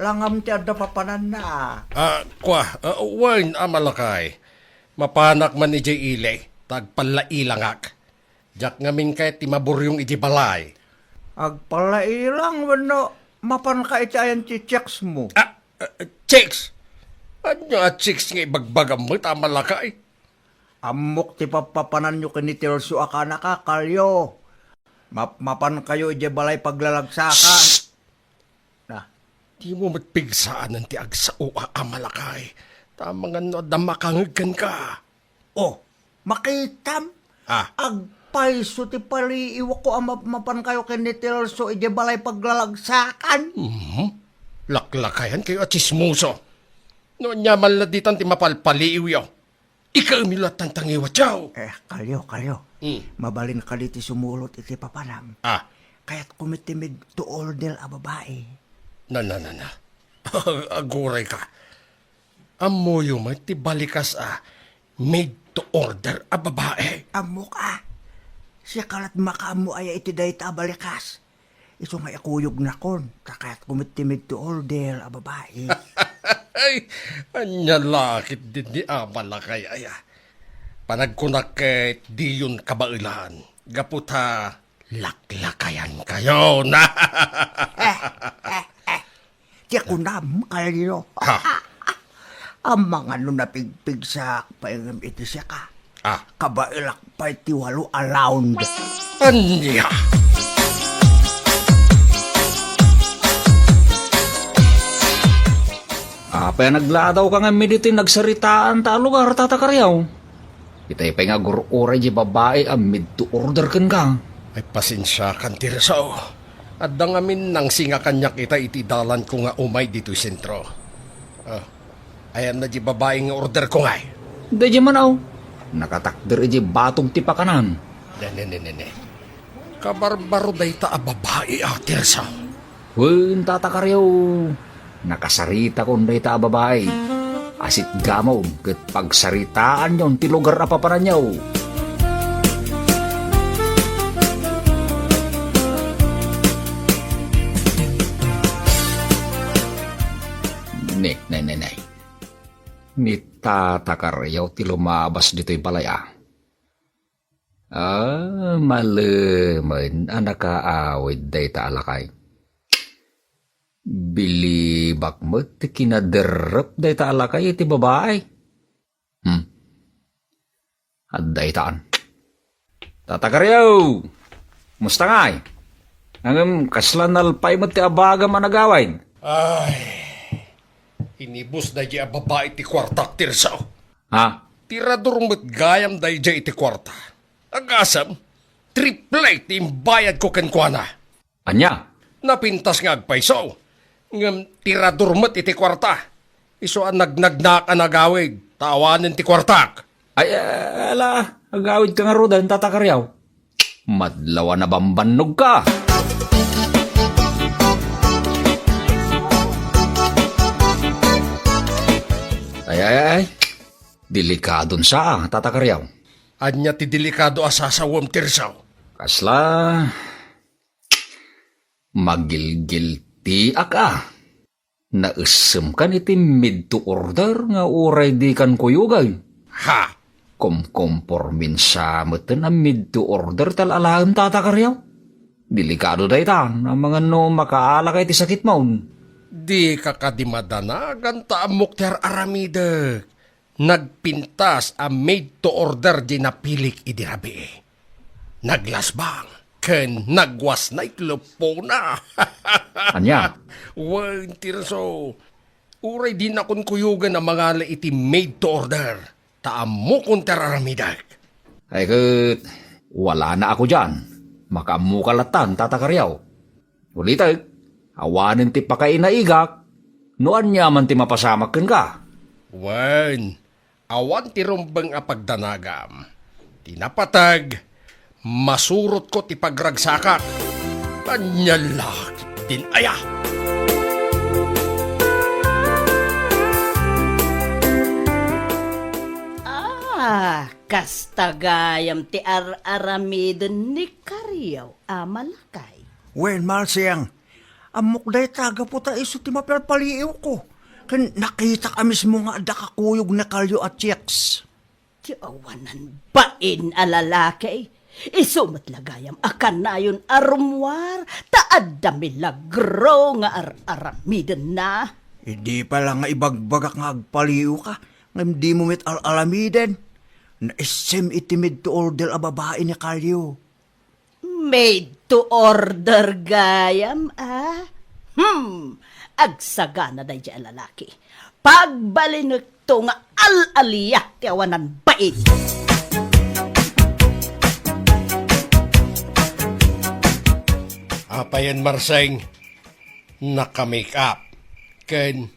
Langam ti adda papanan na. Wine, amalakay. Mapanak man ijay ilay, tagpalailangak. Jak ngamin kay timaburyong iji balay. Agpalailang wano, mapan ka itayan ti checks mo. Chicks! Ano chicks nga ibagbagam mo, tamalakay? Amok ti papapanan nyo kinitirso akana ka, Karyo. Mapan kayo ije balay paglalagsakan. Na. Di mo matpigsaan ng ti agsao amalakay. Tamang ano, damakangigan ka. Oh, makitam. Agpaiso ti paliiwa ko ang mapan kayo kinitirso ije balay paglalagsakan. Laklakayan kayo at chismoso. No, nyamal na ditan ti mapalpaliiw yaw. Ikaw milat tantangiwa, chow. Karyo. Mabalin ka diti sumulot iti papanam. Kaya't kumitimid to order a babae. Na. Aguray ka. Amoyo mo, ti balikas made to order a babae. Amo ka. Siya kalat makamu ay iti dayta balikas. Iso nga ikuyog na kon. Kaya't kumitimid to order a babae. Ay, anya lakit din ni amalakay aya. Panagkunak di yun kabailan. Gaputa, laklakayan kayo na. Tiya kunam, Karyo. Ang mga napigpig sa paingam iti siya ka. Kabailak pa iti walo around. Anya. Apay nagladaw ka nga mediti nagsaritaan ta lugar tatakaryaw. Itay pa nga gururay di babae amid to order kan ka. Ay pasensya kan tirasaw. At dangamin nang singa kanyak ita itidalan ko nga umay dito sentro. Ayan na di babae nga order ko nga. Da di man aw. Nakatakder di batong tipakanan. Ne. Kabarbaro day ta a babae tirasaw. Wen tatakaryaw. Nakasarita kon day ta a babae. Asit gamaw ket pagsaritaan yon ti lugar apa paranyaw. Nay. Ni tatakaryaw ti lumabas dito'y balaya. Malemen anak kaawid day ta alakay. Bilibak mo, ti kinaderep day ta alakay iti babae. At day taan. Tatakaryaw! Musta ngay? Ang kaslan nalpay mo ti abaga managawain. Ay, inibus na di babae ti kwarta tirsao. Ha? Tirador mo't gayam da di iti kwarta. Agasam, triple ti bayad ko kenkwana. Anya? Napintas nga agpaiso. Ngam tirador mo't iti kwarta. Iso ang nagnagnak ang nagawig. Tawanin ti kwartak. Ay, ala, agawid ka nga rodan, tatakaryaw. Madlawa na bambanog ka. Ay. Delikadon sa, tatakaryaw. Anya ti delikado asasawam tirsaw. Kasla, magilgil aka. Naisem kan iti mid to order nga uray di kan kuyugay. Ha? Kompormin sa meten ang mid to order tal alaham tatakaryaw. Delikado day tan, ang mga no makaala kay ti sakit maun. Di kakadimadana ganta amok ter aramide. Nagpintas a made to order di napilik idirabi. Naglasbang. Ken nagwas na itlupo na. Anya? Wan tirso. Uray din akong kuyugan ang mga iti made to order. Taamo kong teraramidag. Ay kat, wala na ako dyan. Makamukalatan, tatakaryaw. Ulitay, awanin ti pakainaigak, noan niya man ti mapasamakin ka. Wan, awan ti rumbang apagdanagam. Tinapatag, masurot ko ti pagragsakak. Anyalak din aya. Kastagayam ti aramidon ni Karyaw amalakay. Wen, Malsiyang, amok day taga po ta iso ti mapalpaliw ko. Kan nakita ka mismo nga dakakuyog na kalyo at chicks. Ti awanan bain alalakay. Isumat lagayam akan na yun arumwar. Taad da milagro nga aramidon na. Hindi pa lang nga ibagbagak nga agpaliw ka. Ngam di mo mit alamiden. Naisim itimid to order a babae ni kalyo. Made to order gayam, ah? Agsagana day di lalaki. Pagbalinig to nga al-aliyah ti awanan bain. Apayan Marseng, naka-make up. Ken,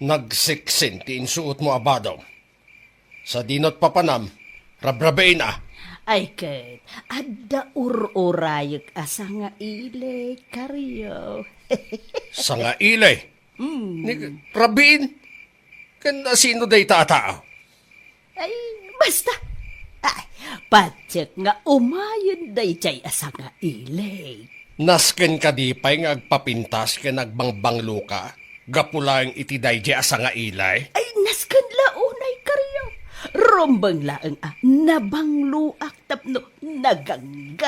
nagsiksin ti insuot mo abado. Sa dinot papanam, rabrabain Ay ket, adda urayag asa nga ile, Karyo. Sa nga ilay. Rabiin, ken sino day tatao? Ay, basta. Ay, patsik nga umayon day chay asa nga ile. Nasken ka di pa'y nga agpapintas ken agbangbanglo ka. Gapulang iti dayje asa nga ilay. Ay, naskan launay, Karyo. Rombang laang nabangluak tapno nagangganas.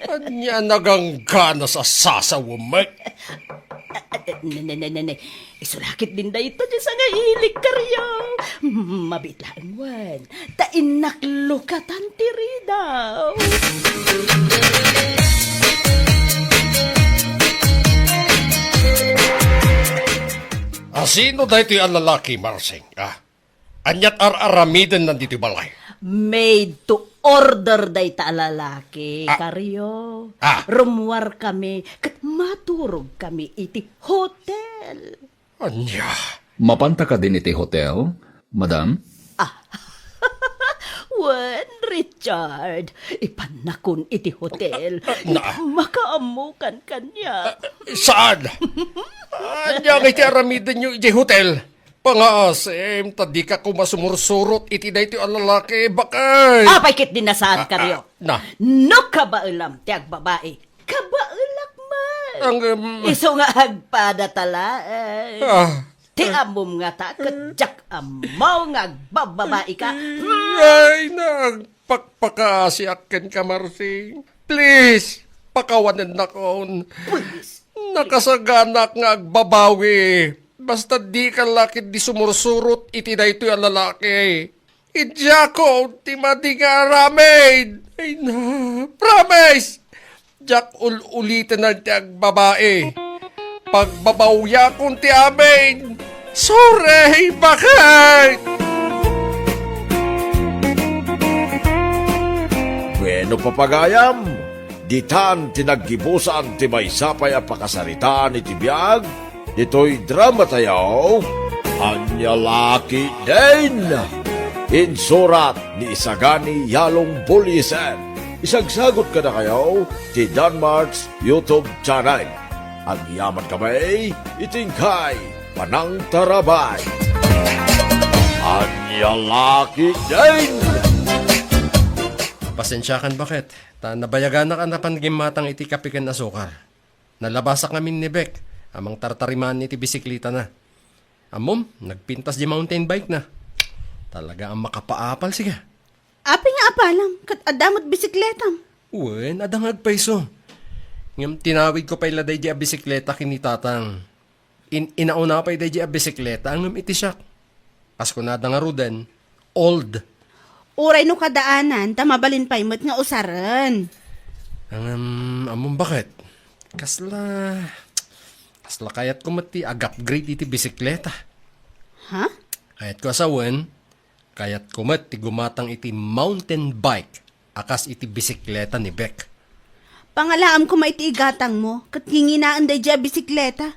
Anya naganggana sa sasawumay. Nanay, isulakit din da ito dyan sa nga ilig, Karyo. Mabitlaan wan. Tainnaklukatan tiri daw. Sino da ito ang lalaki, Marseng? Anyat aramiden nandito balay. Made to order day ta lalaki, Karyo. Rumwar kami, kat maturog kami iti hotel. Anya? Mapanta ka din iti hotel, madam? Wen, Richard, ipanakon iti hotel. Makaamukan kanya. Saan? Anya nga iti aramiden nyo iti hotel? Pangasim, tadi ka kumasumursurot iti da ito ang lalaki, bakay. Paikit din na saan, Karyo. No kabailam, tiag babae. Kabailak man. Iso nga agpada tala. Ti amom nga ta, kadyak amaw nga agbababae ka. Ay, nagpakpakasi akin ka, Marsing. Please, pakawanan na kon. Nakasaganak nga agbabawi. Basta di ka lakit di sumursurot, iti na ito yung lalaki. Idya ko, ti madi nga ramen. Ay na, promise! Jack ulitin na ti agbabae. Pagbabawya kong ti amin. Sorry, bakit? Bueno papagayam, ditan tinaggibusan ti maysapay a pakasaritaan iti biag, dito'y drama tayaw, Anyalaki din! Insurat ni Isagani Yalong Bulisan. Isagsagot ka na kayo ti Danmarks YouTube channel. Ang yaman kamay, itingkay, panang tarabay. Anyalaki din! Pasensyakan bakit? Nabayagan na ka na pangimatang iti kapikan asukar. Nalabasa kami ni Beck, amang tartariman iti bisiklita na. Amom, nagpintas di mountain bike na. Talaga ang makapaapal siya. Api nga apalam, kat adamot bisikletam. Uwe, nadangag pa iso. Ngam tinawid ko pa iladay di a bisikleta kinitatang. Inauna pa iladay di a bisikleta, ang iti siya. Pasko nadangarudan, old. Uray no kadaanan, tamabalin pa imot nga usaran. Amon bakit? Kasla kayat ko mati ag-upgrade iti bisikleta. Ha? Kayat ko asawan, kayat ko mati gumatang iti mountain bike, akas iti bisikleta ni Beck. Pangalaam ko maitiigatang mo, kat hinginaan day dya bisikleta.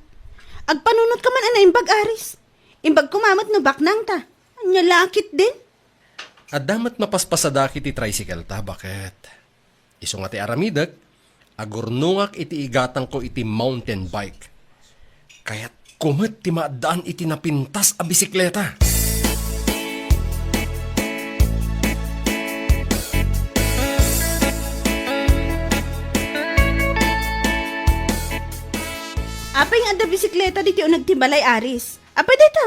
Agpanunot ka man ana imbag aris. Imbag kumamot no baknang ta. Anya lakit din. At damat mapaspasadak iti tricycle ta, bakit? Iso nga ti aramidag, agurnungak iti igatang ko iti mountain bike. Kaya't kumet ti maadaan iti napintas a bisikleta. Apay nga da bisikleta dito o nagtimbalay aris. Apay dito.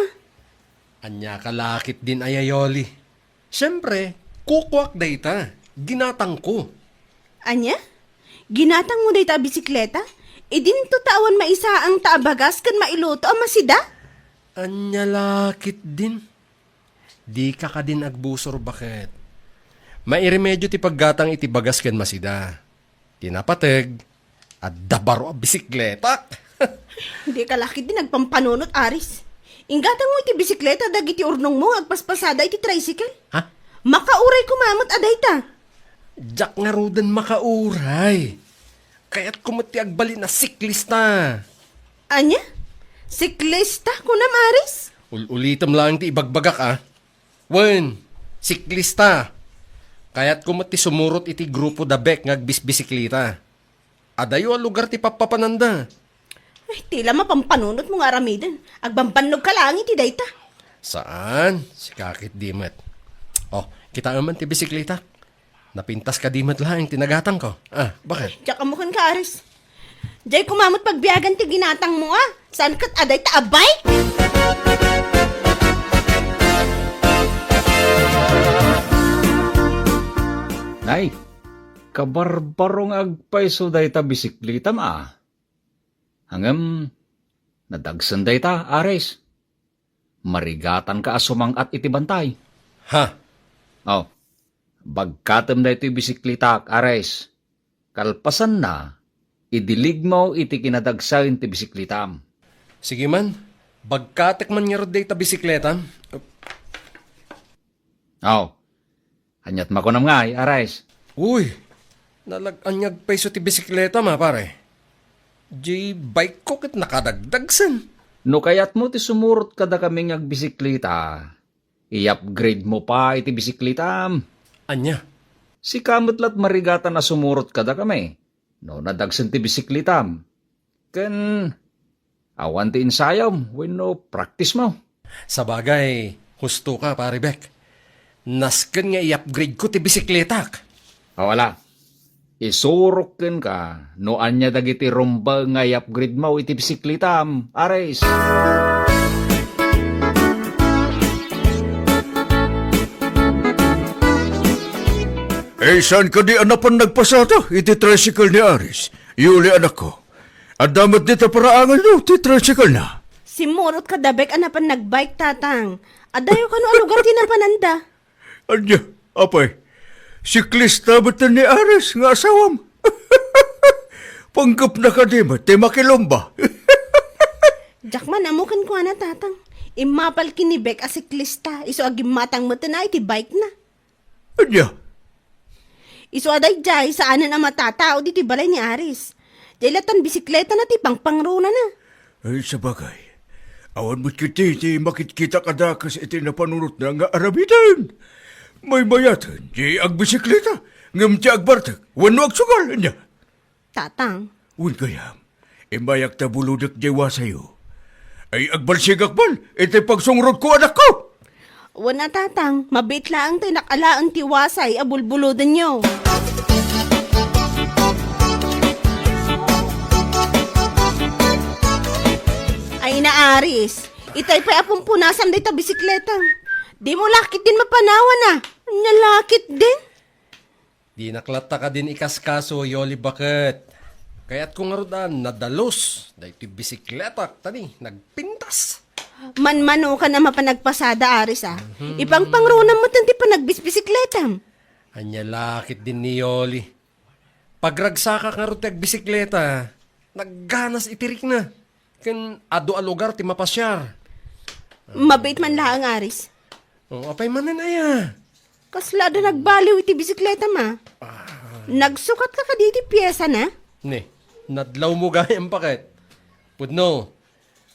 Anya kalakit din ayayoli. Siyempre, kukwak dayta. Ginatang ko. Anya? Ginatang mo day ta bisikleta? E din to tawan maisa ang taabagas kan mailuto ang masida? Anya lakit din. Di ka din agbusor bakit? Mairemedyo ti paggatang iti bagas ken masida. Tinapateg at dabaro a bisikleta. Hindi ka lakit din nagpampanunot aris. Ingatang mo iti bisikleta dagiti urnong mo agpaspasada iti tricycle. Ha? Makauray kumamot aday ta. Jack nga rudan makauray. Kaya't kumati agbali na siklista. Anya? Siklista kunam aris? Ulitam lang ti ibagbagak ah. Wen, siklista. Kaya't kumati sumurot iti grupo da Beck ngagbisbisiklita. Adayo ang lugar ti papapananda. Ay, tila mapampanunot mo nga aramidan. Agbampannog ka lang iti dayta. Saan? Si Kakit Dimet. Oh, kita naman ti bisiklita. Napintas ka Dimet lang tinagatang ko. Ah, bakit? Diyak amukan ka aris. Diyay kumamot pagbiyagan ti ginatang mo ah. Saan kat aday ta abay? Nay, kabarbarong agpaiso day ta bisiklita ma. Hangam, nadagsan day ta, ares. Marigatan ka asumang at itibantay. Ha? Oh, bagkatem day iti bisiklita, ares. Kalpasan na, idilig mo iti kinadagsain ti bisiklitam. Sige man. Bagkatek man nga roday ta bisikleta. Oh, hanyat makunam nga, ares. Uy, nalag-anyag peso ti bisikleta ma pare. Bike ko kit nakadagdagsan. No kayat mo ti sumurot kada kaming agbisiklita, i-upgrade mo pa iti bisiklitam. Anya? Si kamot lat marigata na sumurot kada kami. No nadagsan ti bisiklitam. Ken awan ti insayam wenno practice mo. Sa bagay, husto ka pare Beck. Nasken nga i-upgrade ko ti bisikleta. Wala. Isurok ken ka no anya dagiti rumba nga i-upgrade mo iti bisiklitam. Ares. Eh, saan ka di anapan nagpasata? Iti tricycle ni Aris. Yuli anak ko. Adamat dito paraangan nyo, ti tricycle na. Simurot ka dabek anapan nagbike tatang. Adayo ka no alugar tinapananda. Anya, apay. Siklista batan ni Ares nga asawam. Panggap na ka di ba, ti makilomba. Jakman amukan ko na tatang. Imapal kinibek a siklista. Iso agim matang mo na iti bike na. Anya, Iso aday jay saanan ang matatao di balay ni Aris. Jailatan bisikleta na ti pangpangruna na. ay sa bagay. Awan mo't ti makitkita ka da kasi iti napanunot na nga arabitan. May bayatan, di ag bisikleta. Ngam ti agbartag, wano ag sugal niya. Tatang, Un kayam, imayak ta buludak dewa sa'yo. Ay agbalsig akbal, iti pagsungrod ko anak ko. wala tatang, mabit lang tayo nakalaan tiwasay abulbuludan nyo. Ay na Aris, itay pa apong punasan day ta bisikleta. Di mo lakit din mapanawan na. Nalakit din. Di naklata ka din ikaskaso, Yoli bakit? Kaya't kung ngarudan, nadalos, dahil ti bisikleta, tani, nagpintas. Manmano ka na mapanagpasada Aris ah. Ipang pangruna mo tanti pa nagbisbisikleta. Anya lakit din ni Yoli. Pagragsaka ka rin bisikleta, nagganas itirik na. Kan ado a lugar ti mapasyar. Mabait man lang Aris. O, apay manan aya. Kaslado nagbaliw iti bisikleta ma. Nagsukat ka ka diti pyesa na? Ne, nadlaw mo gayang paket. Pudno,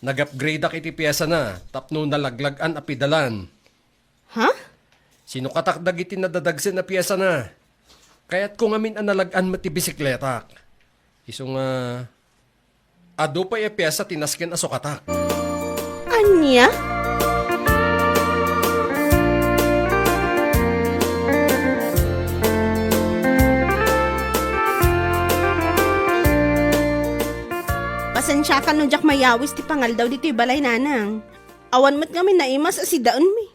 nag-upgrade ak iti pyesa na, tapno nalaglagan apidalan. Ha? Sino katakdag iti nadadagsin na pyesa na? Kaya't kung amin ang nalagaan mo ti bisikleta. Iso nga, ado pa yung pyesa tinaskin asukatak. Anya? Pasensya ka no jak mayawis ti pangal daw dito balay nanang. Awan mo't kami naimas si daon mi.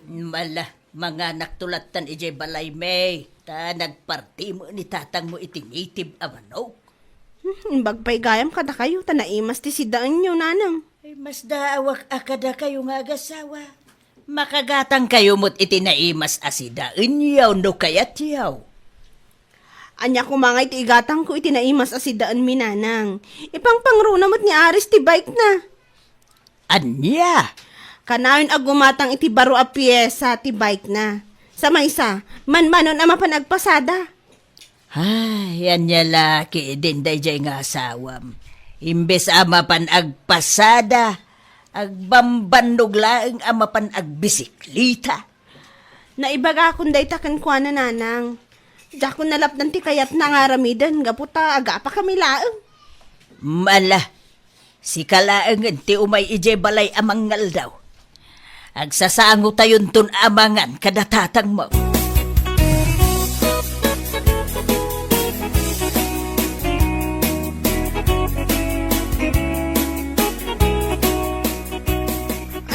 Mala, mga naktulatan ije balay may. Ta nagparti mo ni tatang mo iti native a manok. Bagpay gayam kada kayo, ta naimas ti si daon nyo nanang. Ay, mas daawak akada kayo nga agasawa. Makagatang kayo mo't iti naimas asida. Inyaw no kayat yaw. Anya ko mga iti igatang ko iti naimas si daan mi nanang. Ipang pangruna mo't ni Aris ti bike na. Anya? Kanayon agumatang iti baro a piyesa ti bike na. Sa maysa, manmanon ama panagpasada. Ay, yan niya laki din dayjay nga asawam. Imbes ama pan agpasada, agbambannog laeng ama pan agbisiklita. Naibaga akong day takan kwa na nanang. Diyak ko nalapdan ti kayat na nga ramidan, gaputa aga pa kami laeng. Mala, si kalaeng ti umay ije balay amangal daw. Agsasango tayon tun amangan kadatatang mo.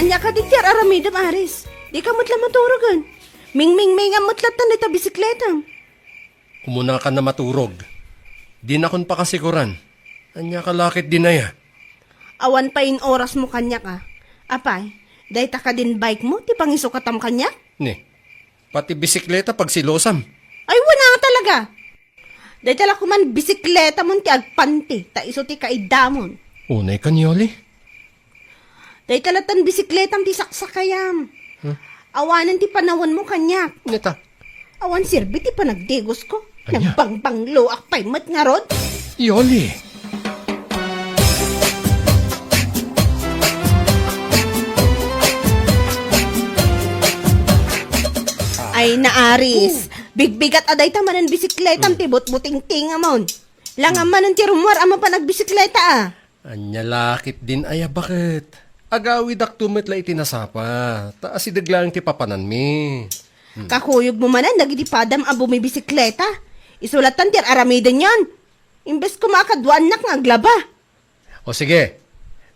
Anya ka di tiar aramidam Aris. Di ka mutla maturogan. Ming-ming-ming ang mutlatan ita bisikleta. Kumuna ka na maturog. Di na kon pa kasikuran. Anya kalakit din na ya. Awan pa in oras mo kanya ka. Apay, day ta ka din bike mo, ti pangisukatam kanya? Ne, pati bisikleta pag silosam. Ay, wala nga talaga. Day tala ko man bisikleta mo ti agpanti, ta iso ti kaidamon. Unay kan Yoli. Day talatan bisikletam ti saksakayam. Awanan ti panawan mo kanya. Neta, Awan sirbi ti panagdegos ko. Anya? Nagbangbanglo akpay mat nga rod. Yoli. Ay naaris. Bigbigat aday tamanan bisikletam ti butbuting-ting amon. Langam manan ti rumwar ama pa nagbisikleta ah. Anya lakit din aya bakit? Agawid ak tumit la itinasapa. Taas idaglang ti papanan mi. Kakuyog mo manan dagiti padam a bumibisikleta. Isulatan ti aramidan yan. Imbes kumakadwan nak nga aglaba. O sige,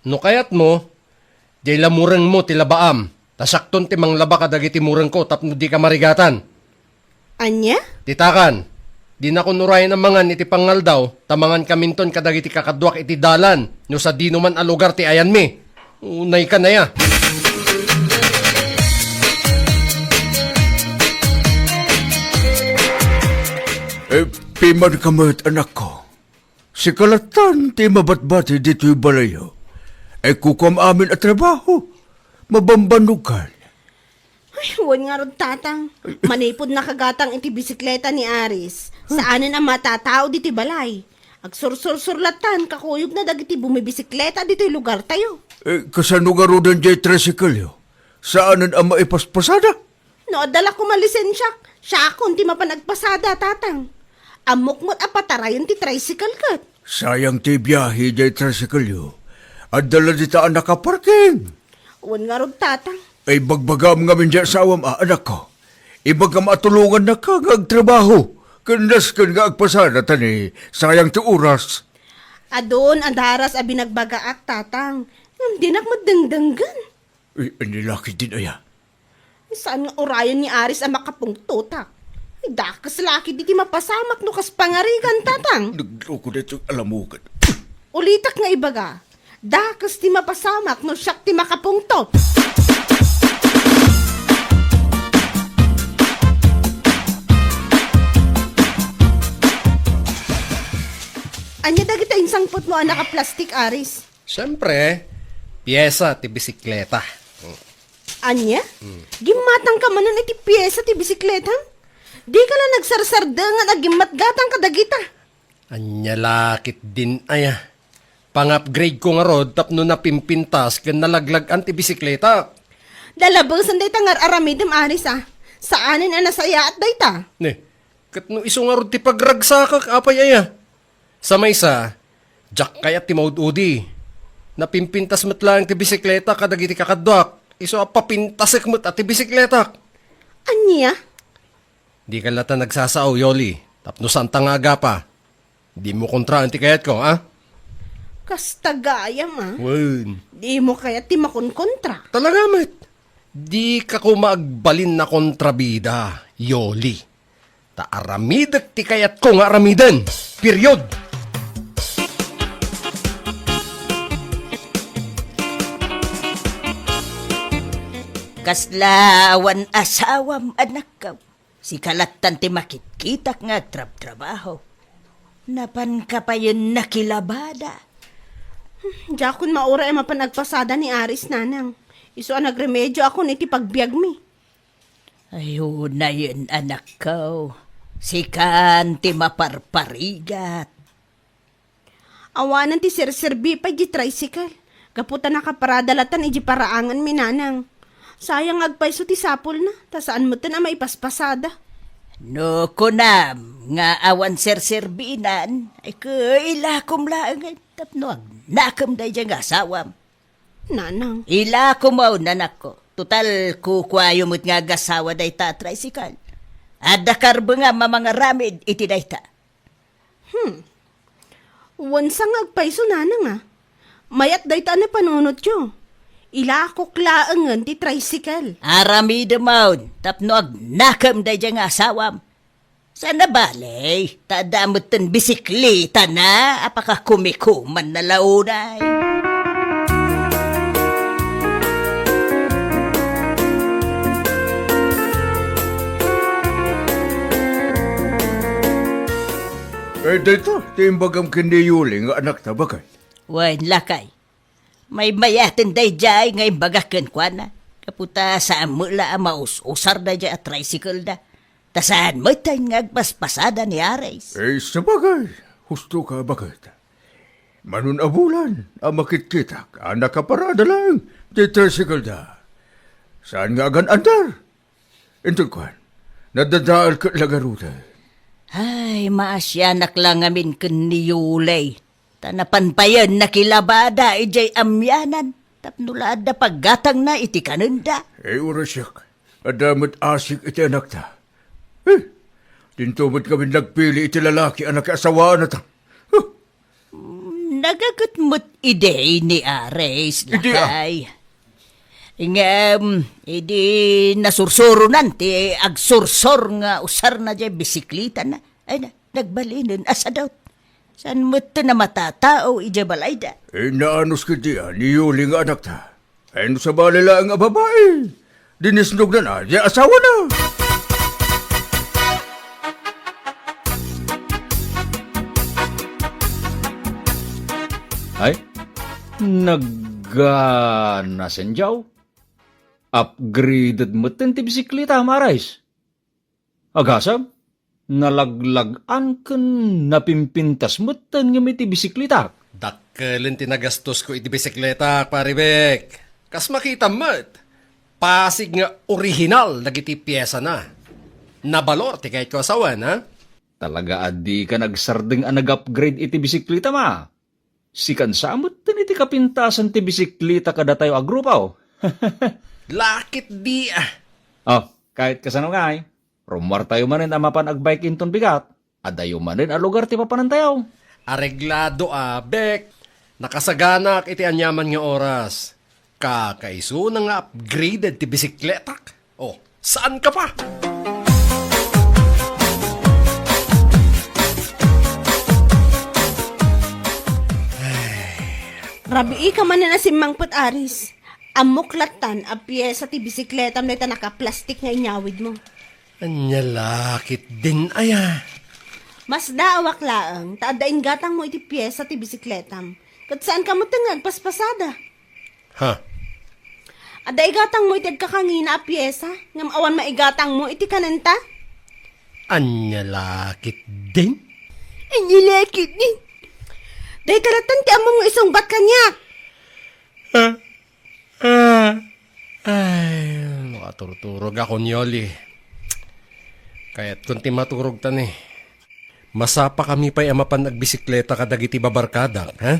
no kayat mo, di lamurang mo ti labaam. Tasakton ti manglaba ka dagiti murang ko tapno di ka marigatan. Anya? Titakan, Di na kunurayan ang mangan iti pangal daw, tamangan kaminton kadagiti kakadwak iti dalan, no sa di naman a lugar ti ayan mi. Unay ka na ya. Piman kamat anak ko. Si kalatan ti mabatbati dito'y balayo. Kukum amin at trabaho. Mabambanugan. Ay, huwag nga ron tatang. Manipod na kagatang iti bisikleta ni Aris. Saanin ang matatao diti balay. Agsursur-surlatan, kakuyog na dagiti bumibisikleta dito'y lugar tayo. Kasano nga ro dan jay tricycle yo? Saanan ang maipaspasada? No, adala ko malisensya. Siya akong ti mapanagpasada, tatang. Amok mo't apatarayan ti tricycle kat. Sayang ti biyahe jay tricycle yo. At dala dita ang nakaparking. Huwag nga ron tatang. Bagbagam nga min dyan sa awam, anak ko. Ibagam atulungan na ka nga agtrabaho. Kandas kan nga agpasada tani, sayang ti oras. Adon, andaras a binagbagaak, tatang. Hindi nak madengdenggan. Nilaki din aya. Saan nga orayan ni Aris ang makapungtutak? Ay, dakas laki di ti mapasamak no kas pangarigan, tatang. Nagloko na itong alamugan. Ulitak nga ibaga. Dakas ti mapasamak no siyak ti makapungtot. Anya dagita insangpot mo anak a plastic, Aris. Siyempre, piyesa ti bisikleta. Anya? Gimatang ka manon iti piyesa ti bisikleta? Di ka lang nagsarsarda nga nagimatgatang kadagita. Anya lakit din aya. Pang-upgrade ko nga rod tapno na pimpintas ken nalaglag anti bisikleta. Dalabasan day tangar aramidem, Aris ah. Saanin ang nasaya at dayta? Ne, katno iso nga rod ti pagragsakak apay aya. Sa maysa, jak kayat ti maududi. Napimpintas met lang ti bisikleta kadagiti kakadwak. Iso apapintasek met at ti bisikleta. Anya? Di ka lata nagsasaaw, Yoli. Tapno saan tangaga pa. Di mo kontra anti kayat ko, ha? Kastagayam ah. Wen. Di mo kaya ti makonkontra. Talaga, met. Di ka ko maagbalin na kontrabida, Yoli. Taaramidak ti kayat ko nga aramidan. Period. Kaslawan asawam anak ka. Si kalatan ti makitkitak nga trabaho. Napan ka pa yun nakilabada. Jakon maura ay mapanagpasada ni Aris nanang. Iso ang nagremedyo ako niti pagbiag mi. Ayun na yun anak ko. Si kan ti maparparigat. Awanan ti sirserbi pa di tricycle. Kaputa nakaparadalatan iji paraangan mi nanang. Sayang agpaiso ti sapol na. Ta saan mo tan ang maipaspasada? No kunam nga awan serserbinan ay kailakom laangan tapno nakam day dyan nga asawam. Nanang. Ilakom mo nanak ko. Total kukwayo mo't nga gasawa day ta tricycle. At dakarbo nga mamanga ramid iti day ta. Wansang agpaiso nanang ah. Mayat dayta na panunot yo. Ilakok laangan ti tricycle. Aramid maun tapno nakam day dyan nga asawam. Sana balay, tadamot tan bisikleta na apaka kumikuman na launay. Dito, timbagam kiniyuli nga anak na bagay. Wan lakay. May mayatin day jay ngay bagakan kwa na. Kaputa saan mo la maus-usar na jay at tricycle na. Tasaan mo tayo ngagpaspasada ni Ares. Sa bagay, husto ka bagay. Manun abulan, ang makitkitak, anak ka parada lang, di tricycle da. Saan nga agan andar? Ito kwan, nadadaal ka lagaruda. Ay, maasyanak lang amin kun ni Yulay. Tanapan pa yan nakilabada ijay amyanan. Tapnulad na paggatang na iti kanunda. Urasyak, adamot asik iti anak ta. Dintumot kami nagpili iti lalaki anak asawaan na ta. Nagagutmot ide ni Ares lakay. Idi nasursuro nanti agsursor nga usar na jay bisiklita na. Ay na, Nagbalinin asa daw. Saan mo ito na matatao, ija balay da? Naanos ka diyan, ni Yuli nga anak ta. Ano sa balila nga babae? Dinisnog na di asawa na. Ay, nasenjaw. Upgraded mo ti bisikleta, marais. Agasab, nalaglagan kan napimpintas mo nga may ti bisikleta. Dakkelin tinagastos ko iti bisikleta, paribek. Kas makita mo't, pasig nga original nagiti pyesa na. Nabalor ti kahit ko asawan, ha? Talaga adi ka nagsardeng ang nag-upgrade iti bisikleta ma. Sikan samot din iti kapintasan ti bisikleta kada tayo agrupaw. Lakit di ah. Oh, kahit kasano nga ay, rumar tayo manin amapan agbike inton bigat, adayo manin a lugar ti papanantayaw. Areglado bek. Nakasaganak iti anyaman nga oras. Kakaiso na nga upgraded ti bisikletak. Oh, saan ka pa? Rabi ka man na si Mangput Aris. Amuklatan a piyesa ti bisikleta mo na naka-plastic nga inyawid mo. Anya lakit din aya. Mas daawak laang, taadain gatang mo iti piyesa ti bisikletam. Kat saan ka mo tangag paspasada? Ha? Aday gatang mo iti kakangina a piyesa, ngam awan maigatang mo iti kanenta? Anya lakit din? Anyilekit ni. Day talatan ti among isang bat kanyak. Ay, makaturturog ako Yoli. Kaya't kung ti maturog tan eh. Masapa kami pa'y amapan nagbisikleta kadagiti babarkada, ha?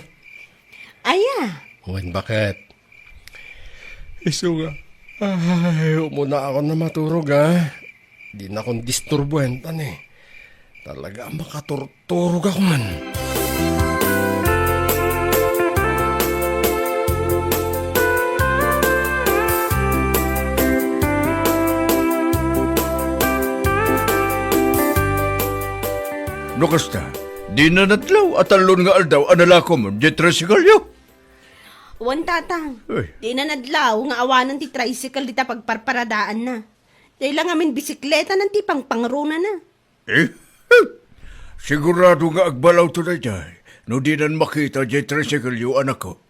Aya, Wen, bakit? Iso nga. Ay, umuna ako na maturog, ha? Di na akong disturbuhan tan eh. Talaga makaturturog ako man. No kasta, di na natlaw at alon nga aldaw analako mo, di tricycle wan tatang. Ay. Di na nadlaw nga awanan ti tricycle dita pagparparadaan na. Day lang amin bisikleta ng ti pangpangruna na. Sigurado nga agbalaw to na dyan. No di nan makita di tricycle yung anak ko.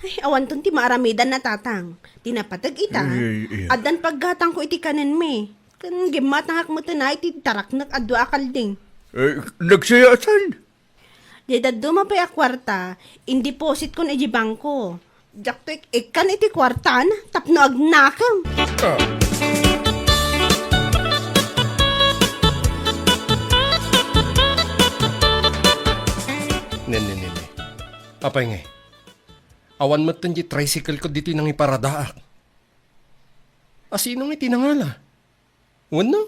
Ay, awan ton ti maaramidan na tatang. Tinapatag ita. Ay. Adan paggatang ko iti kanan me. Kan gimatangak mo tanay ti taraknak adwa akalding. Nagsayatan. Di daddo mapay a kwarta, in deposit ko na iti bangko. Jakto ikan iti kwartan, tapno agnakam. Ne. Apay nga. Awan mo tan di tricycle ko dito nang iparadaak. Asinong itinangala? Wano?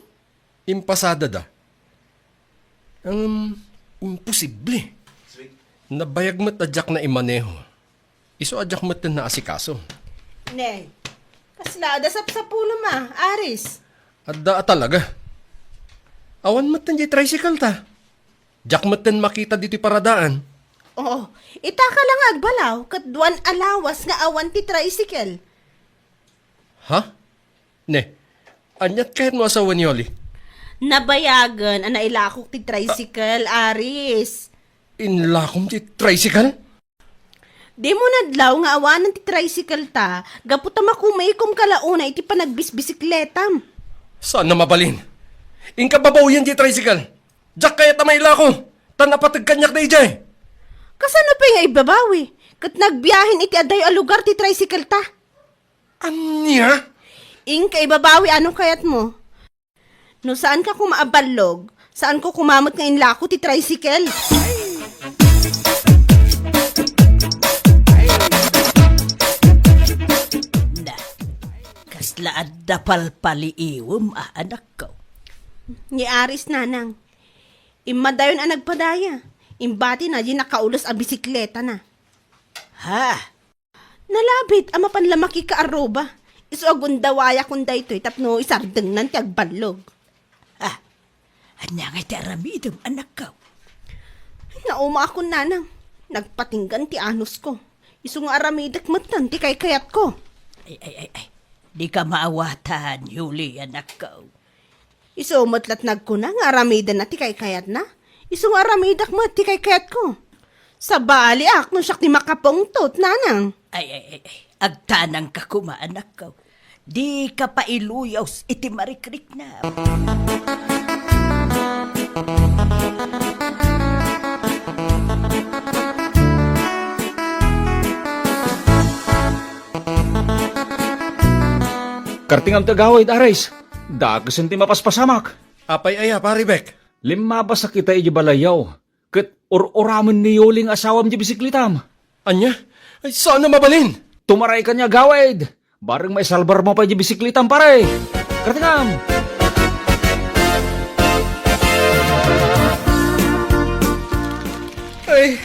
Impasada da. Imposible. Nabayag mo't adyak na imaneho. Iso adyak mo't na asikaso. Ne, kasla dasap sa pulo ma, Aris. Adda talaga. Awan mo't di tricycle ta. Adyak mo't makita dito paradaan. Oo, itaka lang agbalaw, kat duwan alawas nga awan ti tricycle. Ha? Ne, anyat kahit mo asawa ni Oli. Nabayagan, ana ilakok ti tricycle, Aris. Inlakom ti tricycle? Di mo nadlaw nga awanan ti tricycle ta, gaputa makumaikom kalauna iti panagbisbisikletam. Saan na mabalin? Inka babaw yan ti tricycle. Diyak kaya tamayla ko. Tanapatag kanyak na ijay. Kasano pa nga ibabawi? Kat nagbiyahin iti aday a lugar ti tricycle ta. Anya? Inka ibabawi anong kayat mo? No saan ka kumaabalog? Saan ko kumamot nga inlako ti tricycle? Na, kasla adda palpaliiwom anak ko. Ni Aris nanang. Imadayon ang nagpadaya. Imbati na di nakaulos ang bisikleta na. Ha? Nalabit ang mapanlamaki ka aroba. Iso agundawaya kung da ito'y tapno isardeng nan ti agbalog. Ha? Anya nga iti aramidam, anak ka. Nauma ako nanang. Nagpatinggan ti anos ko. Isu nga aramidak matan ti kayat ko. Ay. Di ka maawatan, Yuli, anak ka. Isu matlat nagkuna nga aramidan na ti kayat na. Isu nga aramidak mat ti kayat ko. Sa bali ak no siyak ti makapungtot nanang. Ay. Agtanang ka kuma, anak ka. Di ka pa iluyaw iti marikrik na. Kartingam tagawid, Ares. Dagasan ti mapaspasamak. Apay aya, paribek. Lima ba sa kita iji balayaw? Kat or-oraman ni Yoling asawam di bisiklitam. Anya? Ay, saan na mabalin? Tumaray ka niya gawid. Bareng may salbar mo pa iji bisiklitam pare. Kartingam. Ay,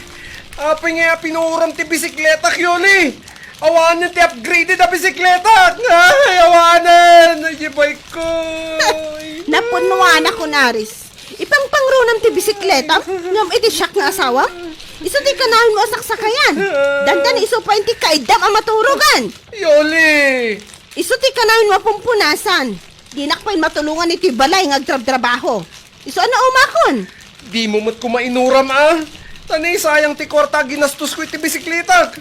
apay nga pinuram ti bisikleta, Yoli. Awanan ti upgraded na bisikleta. Ay, awanan. Ay, bike ko. Napunuan ako naris. Ipangpangrunam ti bisikleta. Ngam iti siyak nga asawa. Isu ti kanahin mo asak sakayan. Dandan isu pa inti kaidam ang maturugan. Yoli. Isu ti kanahin mo pumpunasan. Dinak pa'y matulungan iti balay ng agtrab-trabaho. Isu ano umakon? Di mo mo't kumainuram, ah. Tanay, sayang ti kwarta ginastos ko iti bisikleta.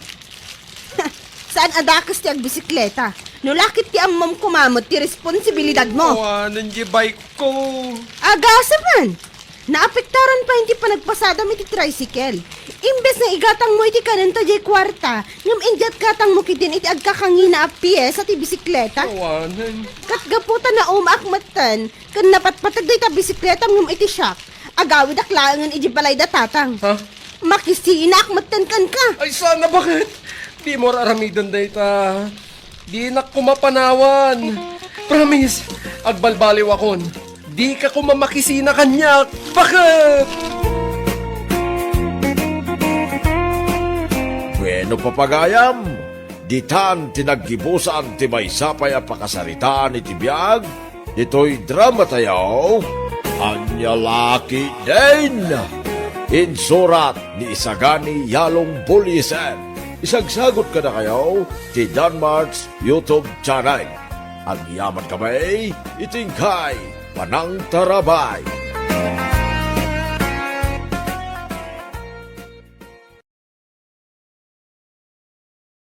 Saan adakas ti agbisikleta? Nulakit ti amom kumamot ti responsibilidad mo. Awanan di bike ko. Agasa man! Naapektaran pa hindi pa nagpasada mo iti tricycle. Imbes na igatang mo iti kanenta di kwarta, ngam injat katang mo kitin iti agkakangina a piyes at bisikleta. Awanan. Katgaputan na umaakmatan, kan napatpatag da ita bisikleta ngam iti shock. Agawid aklangan iti balay da tatang. Ha? Makisina akmatan kan ka. Ay, sana bakit? Di mo raramidan da ita. Di na kumapanawan. Promise, agbalbaliw akon. Di ka kumamakisina kanya. Bakit? Bueno papagayam, ditan tinaggibusan ti maysapay a pakasaritaan iti biyag, ito'y drama tayaw, anya laki din. Insurat ni Isagani Yalong Buliesen. Isagsagot ka na kayo ti Danmarks YouTube channel. Ang yaman kamay, itingkay, panang tarabay.